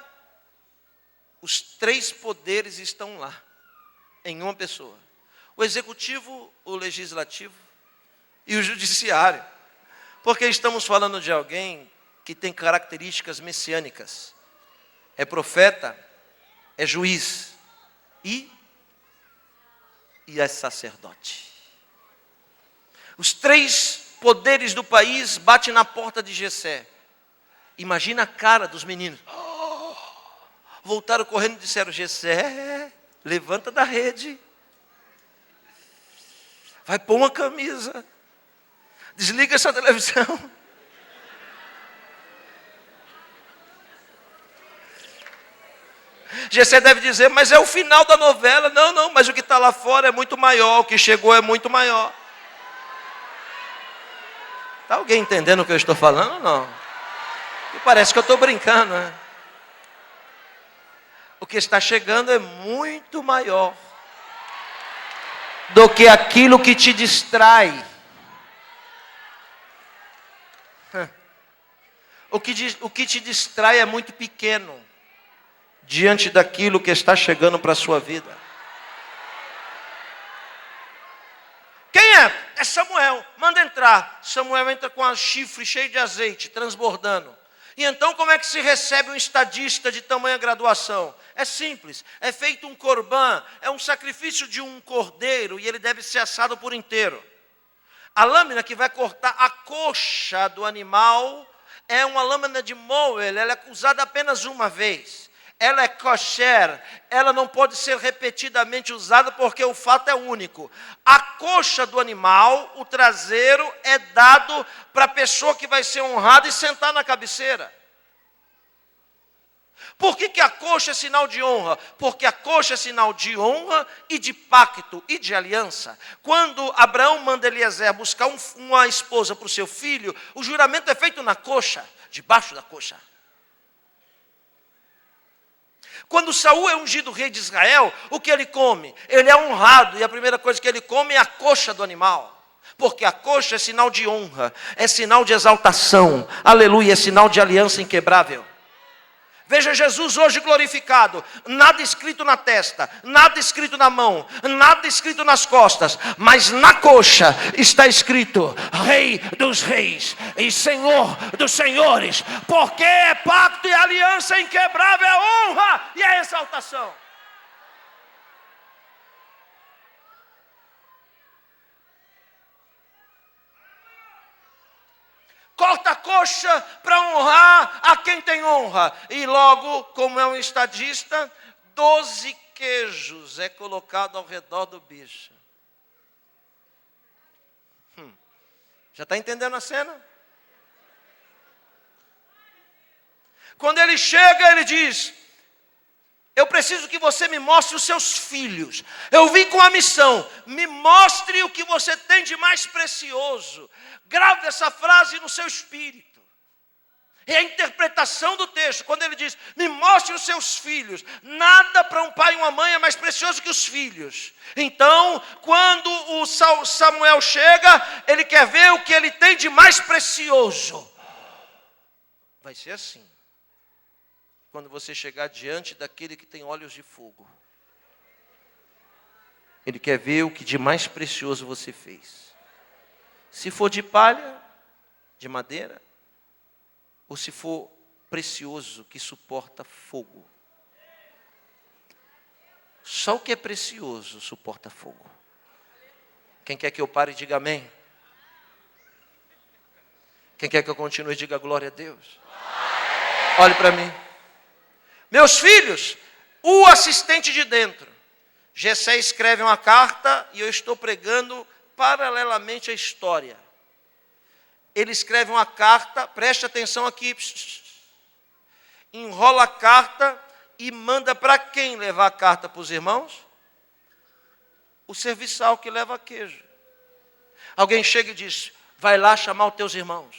os 3 poderes estão lá, em uma pessoa: o executivo, o legislativo e o judiciário. Porque estamos falando de alguém que tem características messiânicas. É profeta, é juiz e é sacerdote. Os 3 poderes do país batem na porta de Jessé. Imagina a cara dos meninos. Voltaram correndo e disseram: Jessé, levanta da rede, vai pôr uma camisa, desliga essa televisão. Jessé deve dizer: mas é o final da novela. Não, mas o que está lá fora é muito maior, o que chegou é muito maior. Está alguém entendendo o que eu estou falando ou não? E parece que eu estou brincando, né? O que está chegando é muito maior do que aquilo que te distrai. O que te distrai é muito pequeno diante daquilo que está chegando para a sua vida. Quem é? É Samuel. Manda entrar. Samuel entra com a chifre cheio de azeite, transbordando. E então como é que se recebe um estadista de tamanha graduação? É simples. É feito um corbã. É um sacrifício de um cordeiro e ele deve ser assado por inteiro. A lâmina que vai cortar a coxa do animal é uma lâmina de moer. Ela é usada apenas uma vez. Ela é kosher, ela não pode ser repetidamente usada porque o fato é único. A coxa do animal, o traseiro, é dado para a pessoa que vai ser honrada e sentar na cabeceira. Por que a coxa é sinal de honra? Porque a coxa é sinal de honra e de pacto e de aliança. Quando Abraão manda Eliezer buscar uma esposa para o seu filho, o juramento é feito na coxa, debaixo da coxa. Quando Saul é ungido rei de Israel, o que ele come? Ele é honrado e a primeira coisa que ele come é a coxa do animal. Porque a coxa é sinal de honra, é sinal de exaltação, aleluia, é sinal de aliança inquebrável. Veja Jesus hoje glorificado, nada escrito na testa, nada escrito na mão, nada escrito nas costas, mas na coxa está escrito Rei dos Reis e Senhor dos Senhores, porque é pacto e aliança inquebrável, é honra e é exaltação. Corta a coxa para honrar a quem tem honra. E logo, como é um estadista, 12 queijos é colocado ao redor do bicho. Já está entendendo a cena? Quando ele chega, ele diz: eu preciso que você me mostre os seus filhos. Eu vim com a missão. Me mostre o que você tem de mais precioso. Grave essa frase no seu espírito. É a interpretação do texto, quando ele diz, me mostre os seus filhos. Nada para um pai e uma mãe é mais precioso que os filhos. Então, quando o Samuel chega, ele quer ver o que ele tem de mais precioso. Vai ser assim, quando você chegar diante daquele que tem olhos de fogo. Ele quer ver o que de mais precioso você fez. Se for de palha, de madeira, ou se for precioso, que suporta fogo. Só o que é precioso suporta fogo. Quem quer que eu pare, diga amém. Quem quer que eu continue, diga glória a Deus. Olhe para mim. Meus filhos, o assistente de dentro. Jessé escreve uma carta e eu estou pregando paralelamente à história. Ele escreve uma carta, preste atenção aqui, enrola a carta e manda para quem levar a carta para os irmãos? O serviçal que leva queijo. Alguém chega e diz, vai lá chamar os teus irmãos.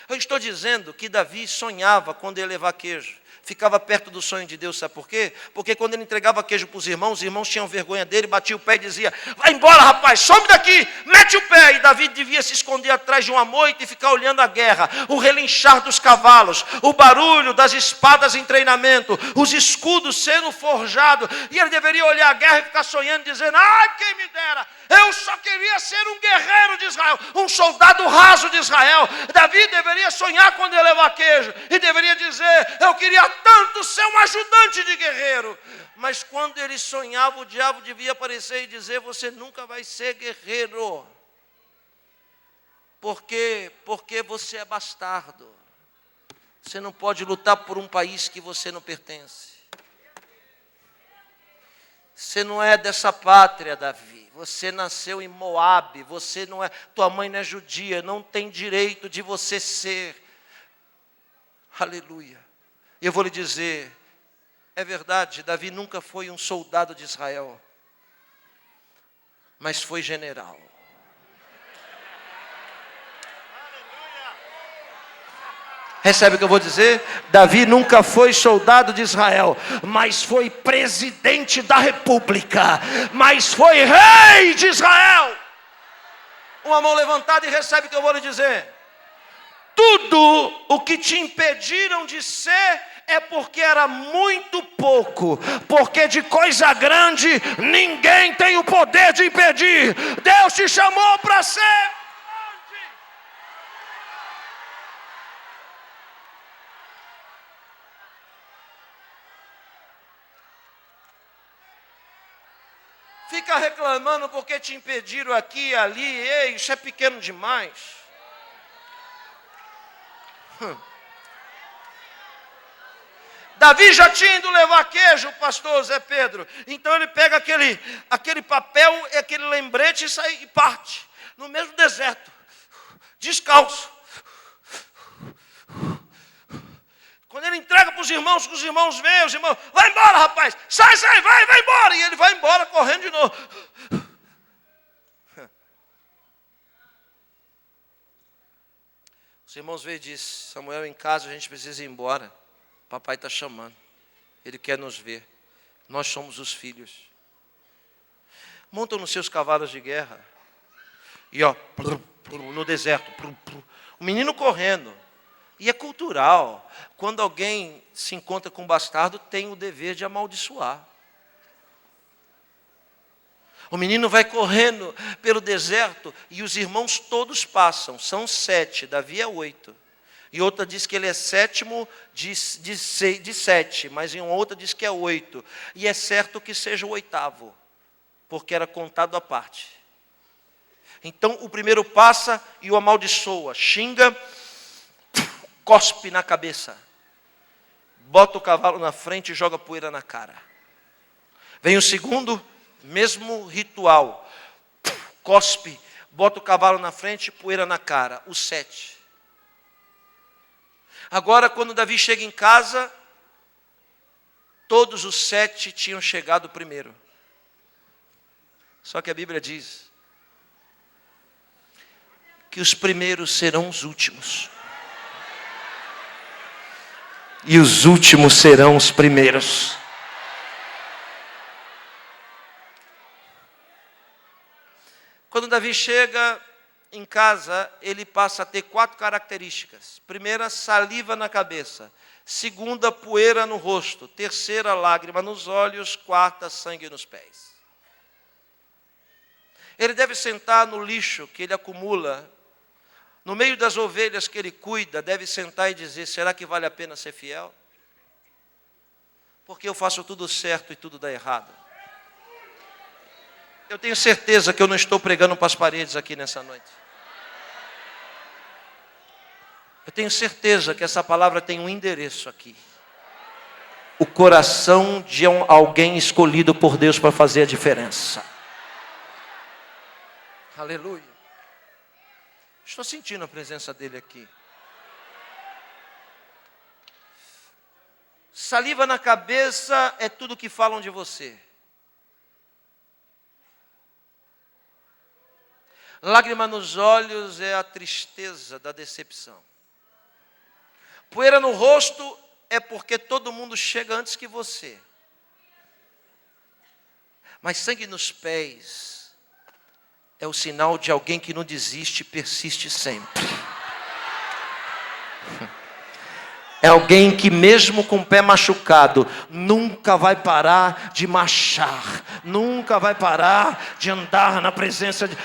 Eu estou dizendo que Davi sonhava quando ia levar queijo. Ficava perto do sonho de Deus, sabe por quê? Porque quando ele entregava queijo para os irmãos tinham vergonha dele, batiam o pé e dizia, vai embora rapaz, some daqui, mete o pé. E Davi devia se esconder atrás de uma moita e ficar olhando a guerra, o relinchar dos cavalos, o barulho das espadas em treinamento, os escudos sendo forjados. E ele deveria olhar a guerra e ficar sonhando, dizendo, ai quem me dera, eu só queria ser um guerreiro de Israel, um soldado raso de Israel. Davi deveria sonhar quando ia levar queijo e deveria dizer, eu queria tanto ser um ajudante de guerreiro. Mas quando ele sonhava, o diabo devia aparecer e dizer, você nunca vai ser guerreiro. Porque você é bastardo. Você não pode lutar por um país que você não pertence. Você não é dessa pátria, Davi. Você nasceu em Moabe. Você não é, tua mãe não é judia. Não tem direito de você ser. Aleluia. E eu vou lhe dizer, é verdade, Davi nunca foi um soldado de Israel, mas foi general. Recebe o que eu vou dizer? Davi nunca foi soldado de Israel, mas foi presidente da república, mas foi rei de Israel. Uma mão levantada e recebe o que eu vou lhe dizer. Tudo o que te impediram de ser é porque era muito pouco, porque de coisa grande ninguém tem o poder de impedir. Deus te chamou para ser grande. Fica reclamando porque te impediram aqui e ali, ei, isso é pequeno demais. Davi já tinha ido levar queijo, pastor Zé Pedro. Então ele pega aquele papel, aquele lembrete e sai e parte. No mesmo deserto, descalço. Quando ele entrega para os irmãos, que os irmãos veem, os irmãos, vai embora rapaz, sai, vai embora. E ele vai embora correndo de novo. Os irmãos veem e dizem, Samuel, em casa a gente precisa ir embora. Papai está chamando. Ele quer nos ver. Nós somos os filhos. Montam nos seus cavalos de guerra. E no deserto. O menino correndo. E é cultural. Quando alguém se encontra com um bastardo, tem o dever de amaldiçoar. O menino vai correndo pelo deserto e os irmãos todos passam. São 7, Davi é 8. E outra diz que ele é sétimo de 7, mas em outra diz que é 8. E é certo que seja o 8º, porque era contado à parte. Então o primeiro passa e o amaldiçoa, xinga, cospe na cabeça. Bota o cavalo na frente e joga poeira na cara. Vem o segundo, mesmo ritual. Cospe, bota o cavalo na frente e poeira na cara. O 7. Agora, quando Davi chega em casa, todos os 7 tinham chegado primeiro. Só que a Bíblia diz que os primeiros serão os últimos. e os últimos serão os primeiros. Quando Davi chega em casa, ele passa a ter 4 características. Primeira, saliva na cabeça. Segunda, poeira no rosto. Terceira, lágrima nos olhos. Quarta, sangue nos pés. Ele deve sentar no lixo que ele acumula, no meio das ovelhas que ele cuida, deve sentar e dizer: será que vale a pena ser fiel? Porque eu faço tudo certo e tudo dá errado. Eu tenho certeza que eu não estou pregando para as paredes aqui nessa noite. Eu tenho certeza que essa palavra tem um endereço aqui. O coração de alguém escolhido por Deus para fazer a diferença. Aleluia. Estou sentindo a presença dele aqui. Saliva na cabeça é tudo que falam de você. Lágrima nos olhos é a tristeza da decepção. Poeira no rosto é porque todo mundo chega antes que você. Mas sangue nos pés é o sinal de alguém que não desiste e persiste sempre. É alguém que mesmo com o pé machucado, nunca vai parar de marchar. Nunca vai parar de andar na presença de...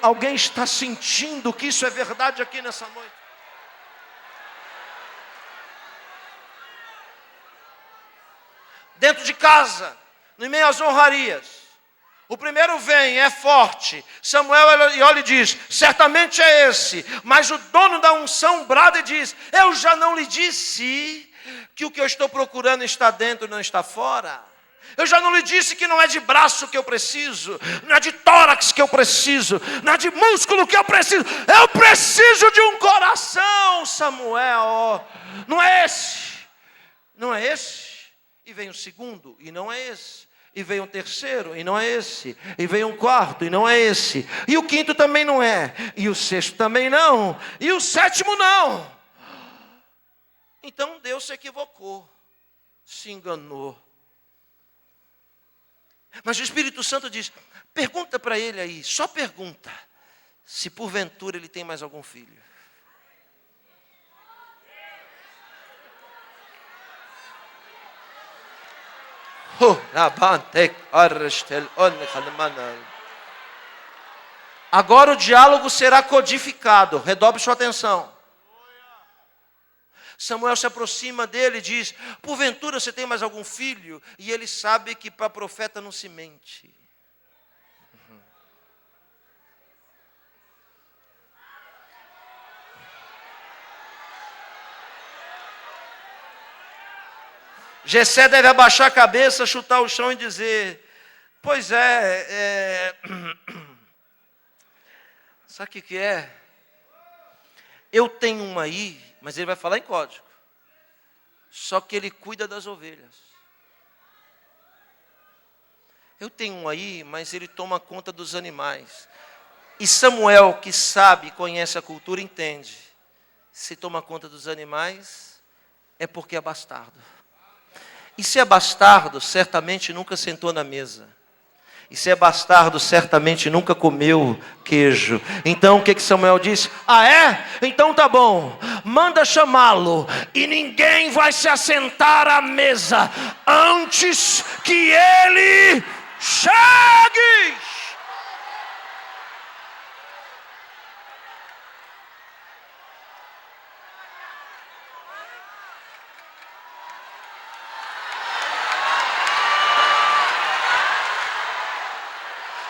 Alguém está sentindo que isso é verdade aqui nessa noite? Dentro de casa, no meio às honrarias. O primeiro vem, é forte. Samuel olha e diz: certamente é esse. Mas o dono da unção brada e diz: eu já não lhe disse que o que eu estou procurando está dentro e não está fora? Eu já não lhe disse que não é de braço que eu preciso, não é de tórax que eu preciso, não é de músculo que eu preciso. Eu preciso de um coração, Samuel. Não é esse. Não é esse. E vem o segundo, e não é esse. E vem um terceiro, e não é esse. E vem um quarto, e não é esse. E o quinto também não é. E o sexto também não. E o sétimo não. Então Deus se equivocou. Se enganou. Mas o Espírito Santo diz: pergunta para ele aí, só pergunta, se porventura ele tem mais algum filho. Agora o diálogo será codificado. Redobre sua atenção. Samuel se aproxima dele e diz: porventura você tem mais algum filho? E ele sabe que para profeta não se mente. Jessé deve abaixar a cabeça, chutar o chão e dizer: pois sabe o que é? Eu tenho um aí, mas ele vai falar em código. Só que ele cuida das ovelhas. Eu tenho um aí, mas ele toma conta dos animais. E Samuel, que sabe, conhece a cultura, entende. Se toma conta dos animais, é porque é bastardo. E se é bastardo, certamente nunca sentou na mesa. E se é bastardo, certamente nunca comeu queijo. Então o que Samuel disse? Ah é? Então tá bom. Manda chamá-lo. E ninguém vai se assentar à mesa antes que ele chegue.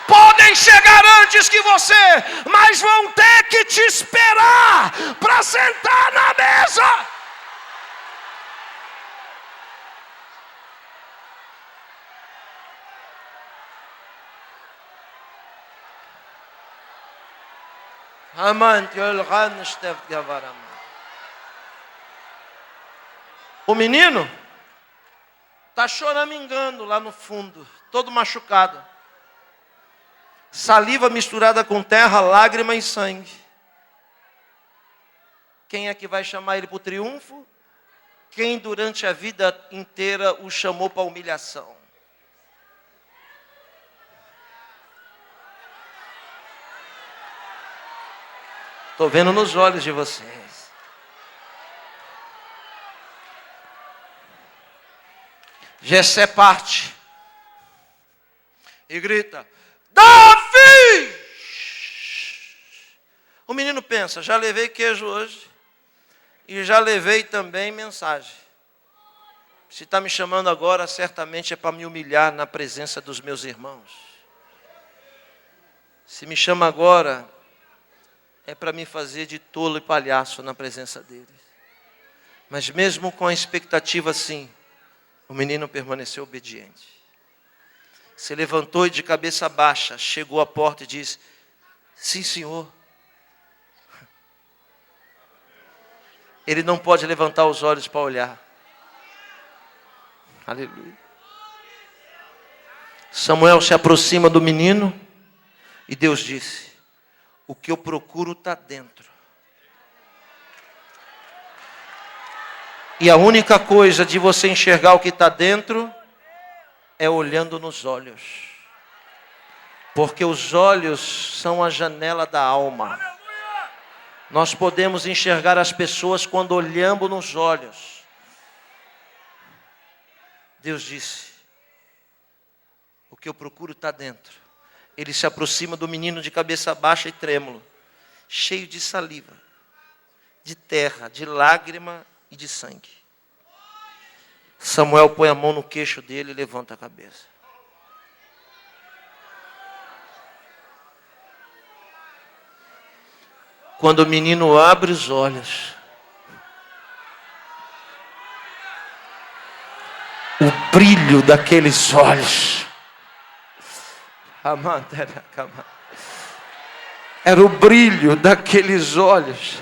Podem chegar antes que você, mas vão ter que te esperar para sentar na mesa. O menino está choramingando lá no fundo, todo machucado. Saliva misturada com terra, lágrima e sangue. Quem é que vai chamar ele para o triunfo? quem durante a vida inteira o chamou para humilhação. Estou vendo nos olhos de vocês. Jessé parte e grita: Davi! O menino pensa: já levei queijo hoje e já levei também mensagem. Se está me chamando agora, certamente é para me humilhar na presença dos meus irmãos. Se me chama agora, é para me fazer de tolo e palhaço na presença deles. Mas mesmo com a expectativa assim, o menino permaneceu obediente. Se levantou e de cabeça baixa, chegou à porta e disse: sim, senhor. Ele não pode levantar os olhos para olhar. Aleluia. Samuel se aproxima do menino e Deus disse: o que eu procuro está dentro. E a única coisa de você enxergar o que está dentro é olhando nos olhos. Porque os olhos são a janela da alma. Nós podemos enxergar as pessoas quando olhamos nos olhos. Deus disse: o que eu procuro está dentro. Ele se aproxima do menino de cabeça baixa e trêmulo, cheio de saliva, de terra, de lágrima e de sangue. Samuel põe a mão no queixo dele e levanta a cabeça. Quando o menino abre os olhos, o brilho daqueles olhos, era o brilho daqueles olhos,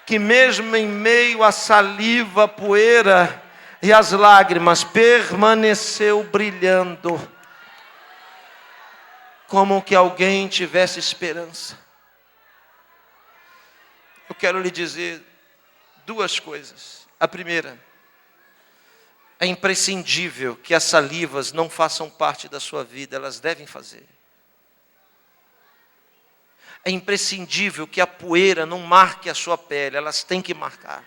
que mesmo em meio à saliva, a poeira e as lágrimas, permaneceu brilhando, como que alguém tivesse esperança. Eu quero lhe dizer duas coisas. A primeira: é imprescindível que as salivas não façam parte da sua vida, elas devem fazer. É imprescindível que a poeira não marque a sua pele, elas têm que marcar.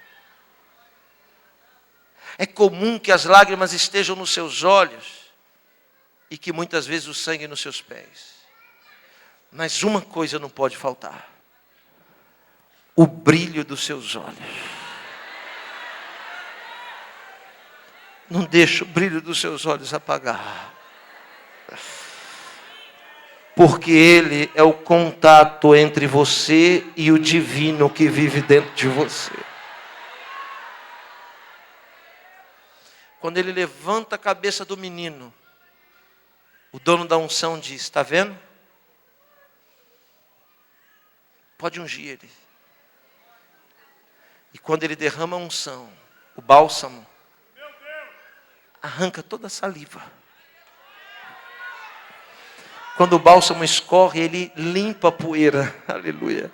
É comum que as lágrimas estejam nos seus olhos e que muitas vezes o sangue nos seus pés. Mas uma coisa não pode faltar: o brilho dos seus olhos. Não deixe o brilho dos seus olhos apagar. Porque ele é o contato entre você e o divino que vive dentro de você. Quando ele levanta a cabeça do menino, o dono da unção diz: está vendo? Pode ungir ele. E quando ele derrama a unção, o bálsamo, arranca toda a saliva. Quando o bálsamo escorre, ele limpa a poeira. Aleluia.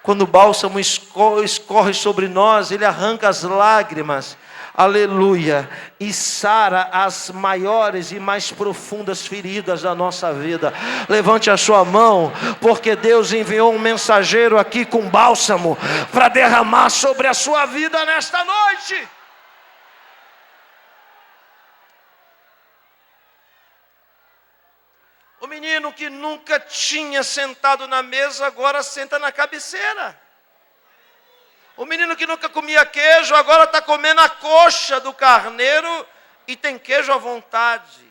Quando o bálsamo escorre sobre nós, ele arranca as lágrimas. Aleluia. E sara as maiores e mais profundas feridas da nossa vida. Levante a sua mão, porque Deus enviou um mensageiro aqui com bálsamo para derramar sobre a sua vida nesta noite. O menino que nunca tinha sentado na mesa, agora senta na cabeceira. O menino que nunca comia queijo, agora está comendo a coxa do carneiro e tem queijo à vontade.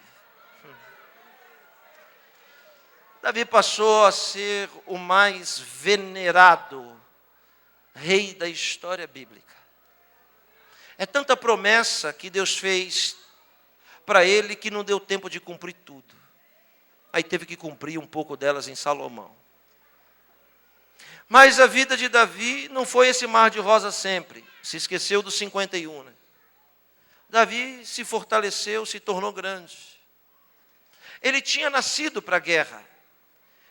Davi passou a ser o mais venerado rei da história bíblica. É tanta promessa que Deus fez para ele que não deu tempo de cumprir tudo. Aí teve que cumprir um pouco delas em Salomão. Mas a vida de Davi não foi esse mar de rosa sempre. Se esqueceu dos 51, né? Davi se fortaleceu, se tornou grande. Ele tinha nascido para a guerra.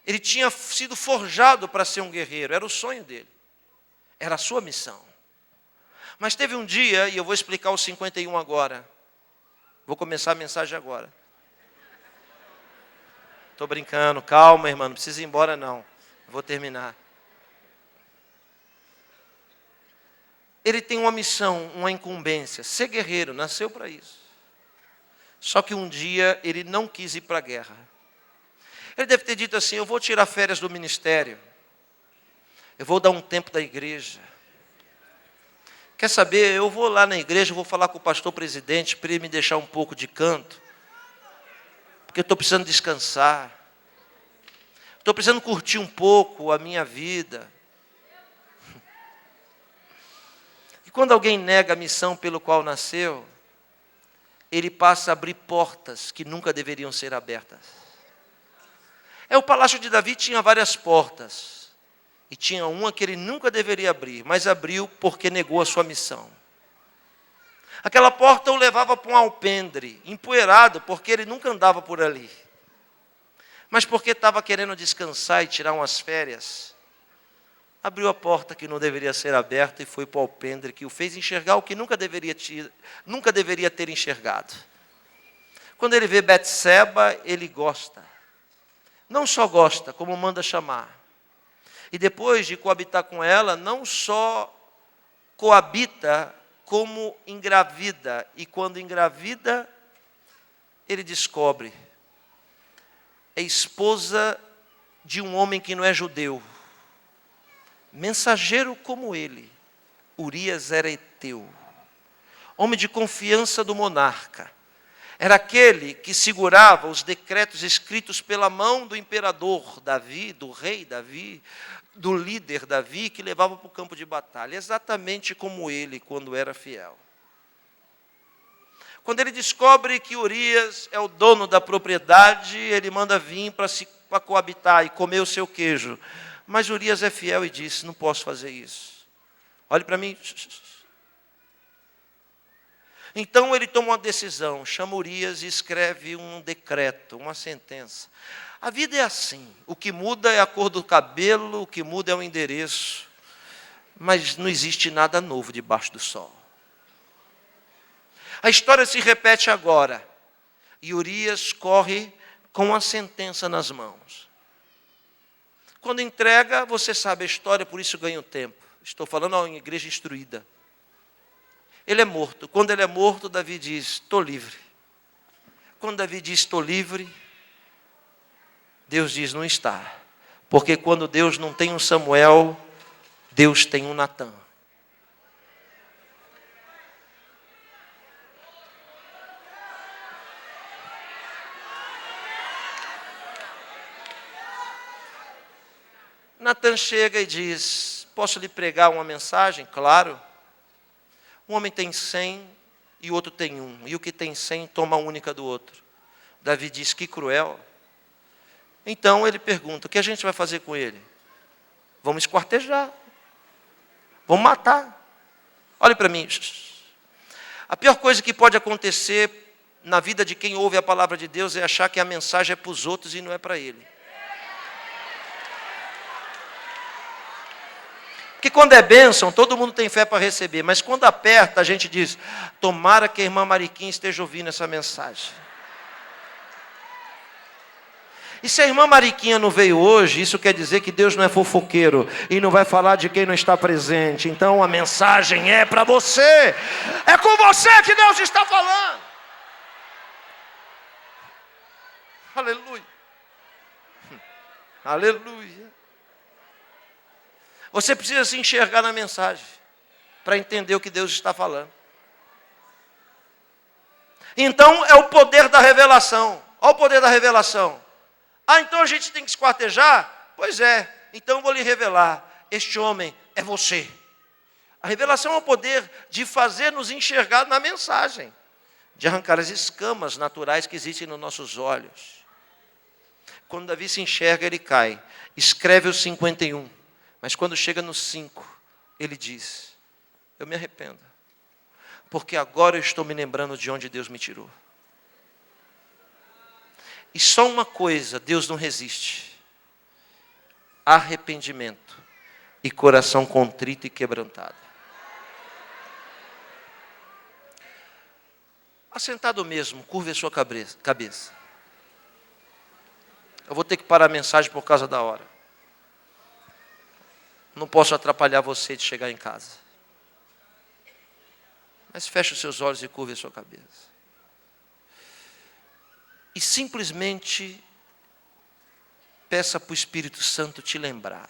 Ele tinha sido forjado para ser um guerreiro. Era o sonho dele. Era a sua missão. Mas teve um dia, e eu vou explicar o 51 agora. Vou começar a mensagem agora. Estou brincando, calma, irmão, não precisa ir embora não. Vou terminar. Ele tem uma missão, uma incumbência, ser guerreiro, nasceu para isso. Só que um dia ele não quis ir para a guerra. Ele deve ter dito assim, eu vou tirar férias do ministério. Eu vou dar um tempo da igreja. Quer saber, eu vou lá na igreja, vou falar com o pastor presidente para ele me deixar um pouco de canto. Porque eu estou precisando descansar. Estou precisando curtir um pouco a minha vida. E quando alguém nega a missão pelo qual nasceu, ele passa a abrir portas que nunca deveriam ser abertas. O palácio de Davi tinha várias portas. E tinha uma que ele nunca deveria abrir, mas abriu porque negou a sua missão. Aquela porta o levava para um alpendre, empoeirado, porque ele nunca andava por ali. Mas porque estava querendo descansar e tirar umas férias, abriu a porta que não deveria ser aberta e foi para o alpendre, que o fez enxergar o que nunca deveria ter enxergado. Quando ele vê Betseba, ele gosta. Não só gosta, como manda chamar. E depois de coabitar com ela, não só coabita, como engravida. E quando engravida, ele descobre. É esposa de um homem que não é judeu. Mensageiro como ele. Urias era heteu. Homem de confiança do monarca. Era aquele que segurava os decretos escritos pela mão do imperador Davi, do rei Davi, do líder Davi, que levava para o campo de batalha, exatamente como ele, quando era fiel. Quando ele descobre que Urias é o dono da propriedade, ele manda vir para coabitar e comer o seu queijo. Mas Urias é fiel e disse, não posso fazer isso. Olhe para mim. Então ele toma uma decisão, chama Urias e escreve um decreto, uma sentença. A vida é assim, o que muda é a cor do cabelo, o que muda é o endereço, mas não existe nada novo debaixo do sol. A história se repete agora, e Urias corre com a sentença nas mãos. Quando entrega, você sabe a história, por isso ganha o tempo. Estou falando em igreja instruída. Ele é morto. Quando ele é morto, Davi diz, estou livre. Quando Davi diz, estou livre, Deus diz, não está. Porque quando Deus não tem um Samuel, Deus tem um Natã. Natã chega e diz, posso lhe pregar uma mensagem? Claro. Um homem tem 100 e o outro tem 1. E o que tem 100 toma a única do outro. Davi diz, que cruel. Então ele pergunta, o que a gente vai fazer com ele? Vamos esquartejar. Vamos matar. Olhe para mim. A pior coisa que pode acontecer na vida de quem ouve a palavra de Deus é achar que a mensagem é para os outros e não é para ele. Porque quando é bênção, todo mundo tem fé para receber. Mas quando aperta, a gente diz, tomara que a irmã Mariquinha esteja ouvindo essa mensagem. E se a irmã Mariquinha não veio hoje, isso quer dizer que Deus não é fofoqueiro. E não vai falar de quem não está presente. Então a mensagem é para você. É com você que Deus está falando. Aleluia. Aleluia. Você precisa se enxergar na mensagem para entender o que Deus está falando. Então é o poder da revelação. Olha o poder da revelação. Ah, então a gente tem que esquartejar? Pois é, então eu vou lhe revelar. Este homem é você. A revelação é o poder de fazer nos enxergar na mensagem. De arrancar as escamas naturais que existem nos nossos olhos. Quando Davi se enxerga, ele cai. Escreve os 51. Mas quando chega no 5, ele diz, eu me arrependo. Porque agora eu estou me lembrando de onde Deus me tirou. E só uma coisa, Deus não resiste. Arrependimento e coração contrito e quebrantado. Assentado mesmo, curve a sua cabeça. Eu vou ter que parar a mensagem por causa da hora. Não posso atrapalhar você de chegar em casa. Mas feche os seus olhos e curve a sua cabeça. E simplesmente peça para o Espírito Santo te lembrar.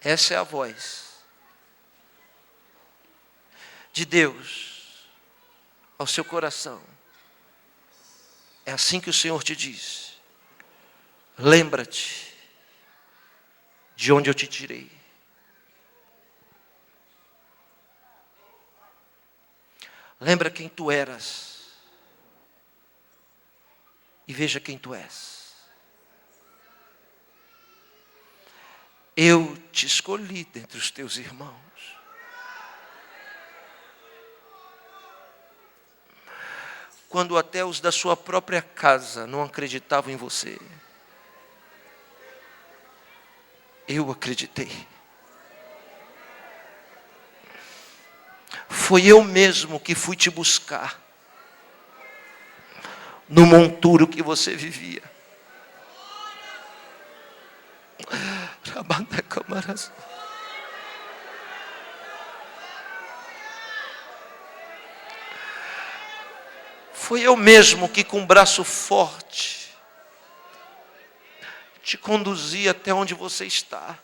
Essa é a voz de Deus ao seu coração. É assim que o Senhor te diz: lembra-te de onde eu te tirei. Lembra quem tu eras e veja quem tu és. Eu te escolhi dentre os teus irmãos. Quando até os da sua própria casa não acreditavam em você, eu acreditei. Foi eu mesmo que fui te buscar no monturo que você vivia. Foi eu mesmo que com um braço forte te conduzi até onde você está.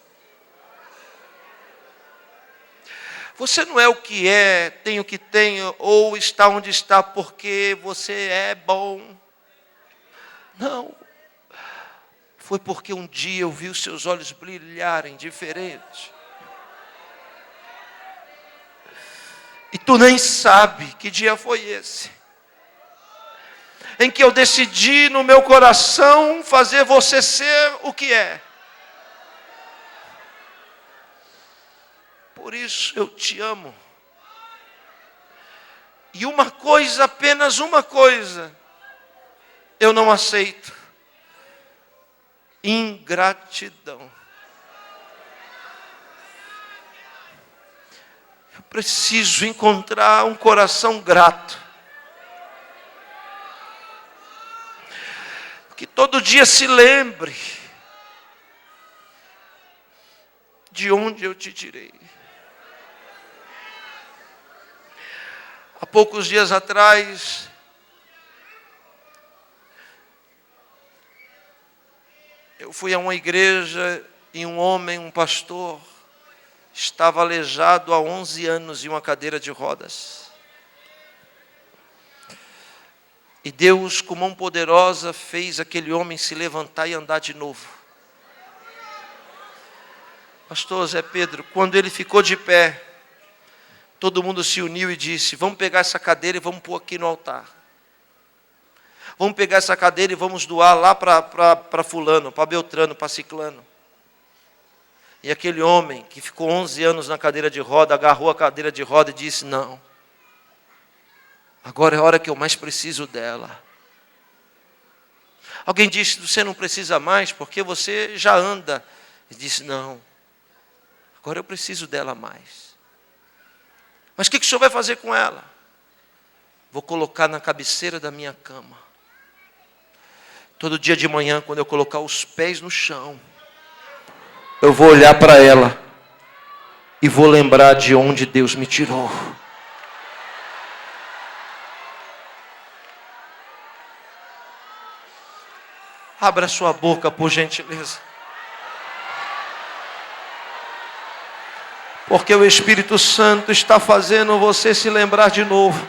Você não é o que é, tem o que tem, ou está onde está porque você é bom. Não. Foi porque um dia eu vi os seus olhos brilharem diferente. E tu nem sabe que dia foi esse, em que eu decidi no meu coração fazer você ser o que é. Por isso eu te amo. E uma coisa, apenas uma coisa, eu não aceito: ingratidão. Eu preciso encontrar um coração grato, que todo dia se lembre de onde eu te tirei. Há poucos dias atrás, eu fui a uma igreja e um homem, um pastor, estava aleijado há 11 anos em uma cadeira de rodas. E Deus, com mão poderosa, fez aquele homem se levantar e andar de novo. Pastor Zé Pedro, quando ele ficou de pé, todo mundo se uniu e disse: vamos pegar essa cadeira e vamos pôr aqui no altar. Vamos pegar essa cadeira e vamos doar lá para fulano, para Beltrano, para Ciclano. E aquele homem que ficou 11 anos na cadeira de roda, agarrou a cadeira de roda e disse: não, agora é a hora que eu mais preciso dela. Alguém disse: você não precisa mais porque você já anda. Ele disse: não, agora eu preciso dela mais. Mas o que o senhor vai fazer com ela? Vou colocar na cabeceira da minha cama. Todo dia de manhã, quando eu colocar os pés no chão, eu vou olhar para ela e vou lembrar de onde Deus me tirou. Abra sua boca, por gentileza. Porque o Espírito Santo está fazendo você se lembrar de novo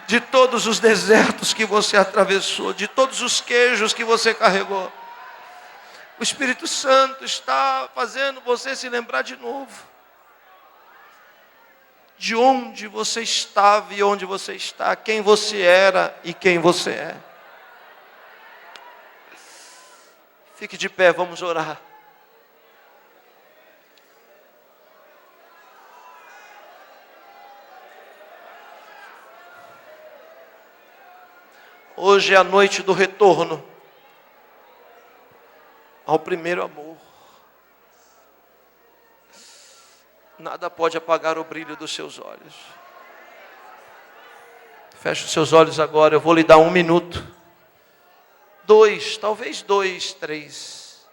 de todos os desertos que você atravessou, de todos os queijos que você carregou. O Espírito Santo está fazendo você se lembrar de novo de onde você estava e onde você está, quem você era e quem você é. Fique de pé, vamos orar. Hoje é a noite do retorno ao primeiro amor. Nada pode apagar o brilho dos seus olhos. Feche os seus olhos agora, eu vou lhe dar 1 minuto. 2, talvez 2, 3.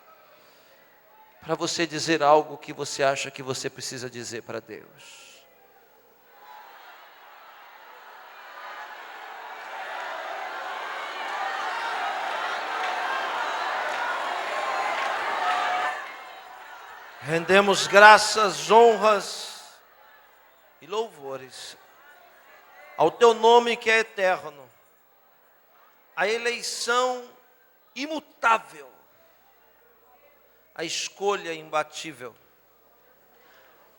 Para você dizer algo que você acha que você precisa dizer para Deus. Rendemos graças, honras e louvores ao teu nome que é eterno, a eleição imutável, a escolha imbatível,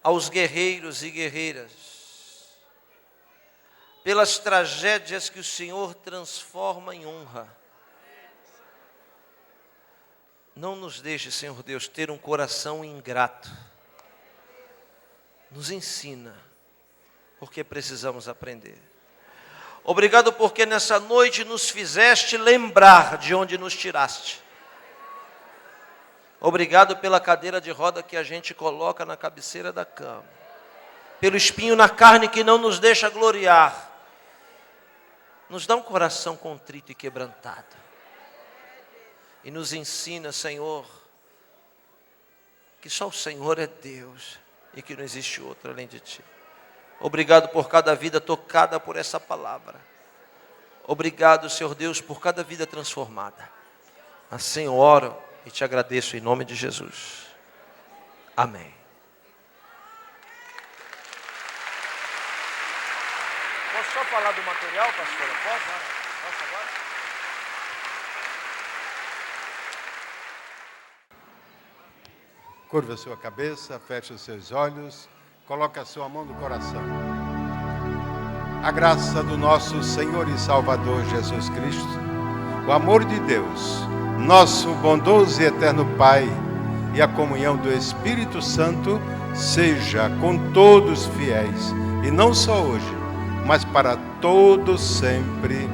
aos guerreiros e guerreiras, pelas tragédias que o Senhor transforma em honra. Não nos deixe, Senhor Deus, ter um coração ingrato. Nos ensina, porque precisamos aprender. Obrigado porque nessa noite nos fizeste lembrar de onde nos tiraste. Obrigado pela cadeira de roda que a gente coloca na cabeceira da cama. Pelo espinho na carne que não nos deixa gloriar. Nos dá um coração contrito e quebrantado. E nos ensina, Senhor, que só o Senhor é Deus e que não existe outro além de Ti. Obrigado por cada vida tocada por essa palavra. Obrigado, Senhor Deus, por cada vida transformada. Assim eu oro e te agradeço em nome de Jesus. Amém. Posso só falar do material, pastora? Posso agora? Curva a sua cabeça, feche os seus olhos, coloque a sua mão no coração. A graça do nosso Senhor e Salvador Jesus Cristo, o amor de Deus, nosso bondoso e eterno Pai, e a comunhão do Espírito Santo seja com todos fiéis, e não só hoje, mas para todos sempre.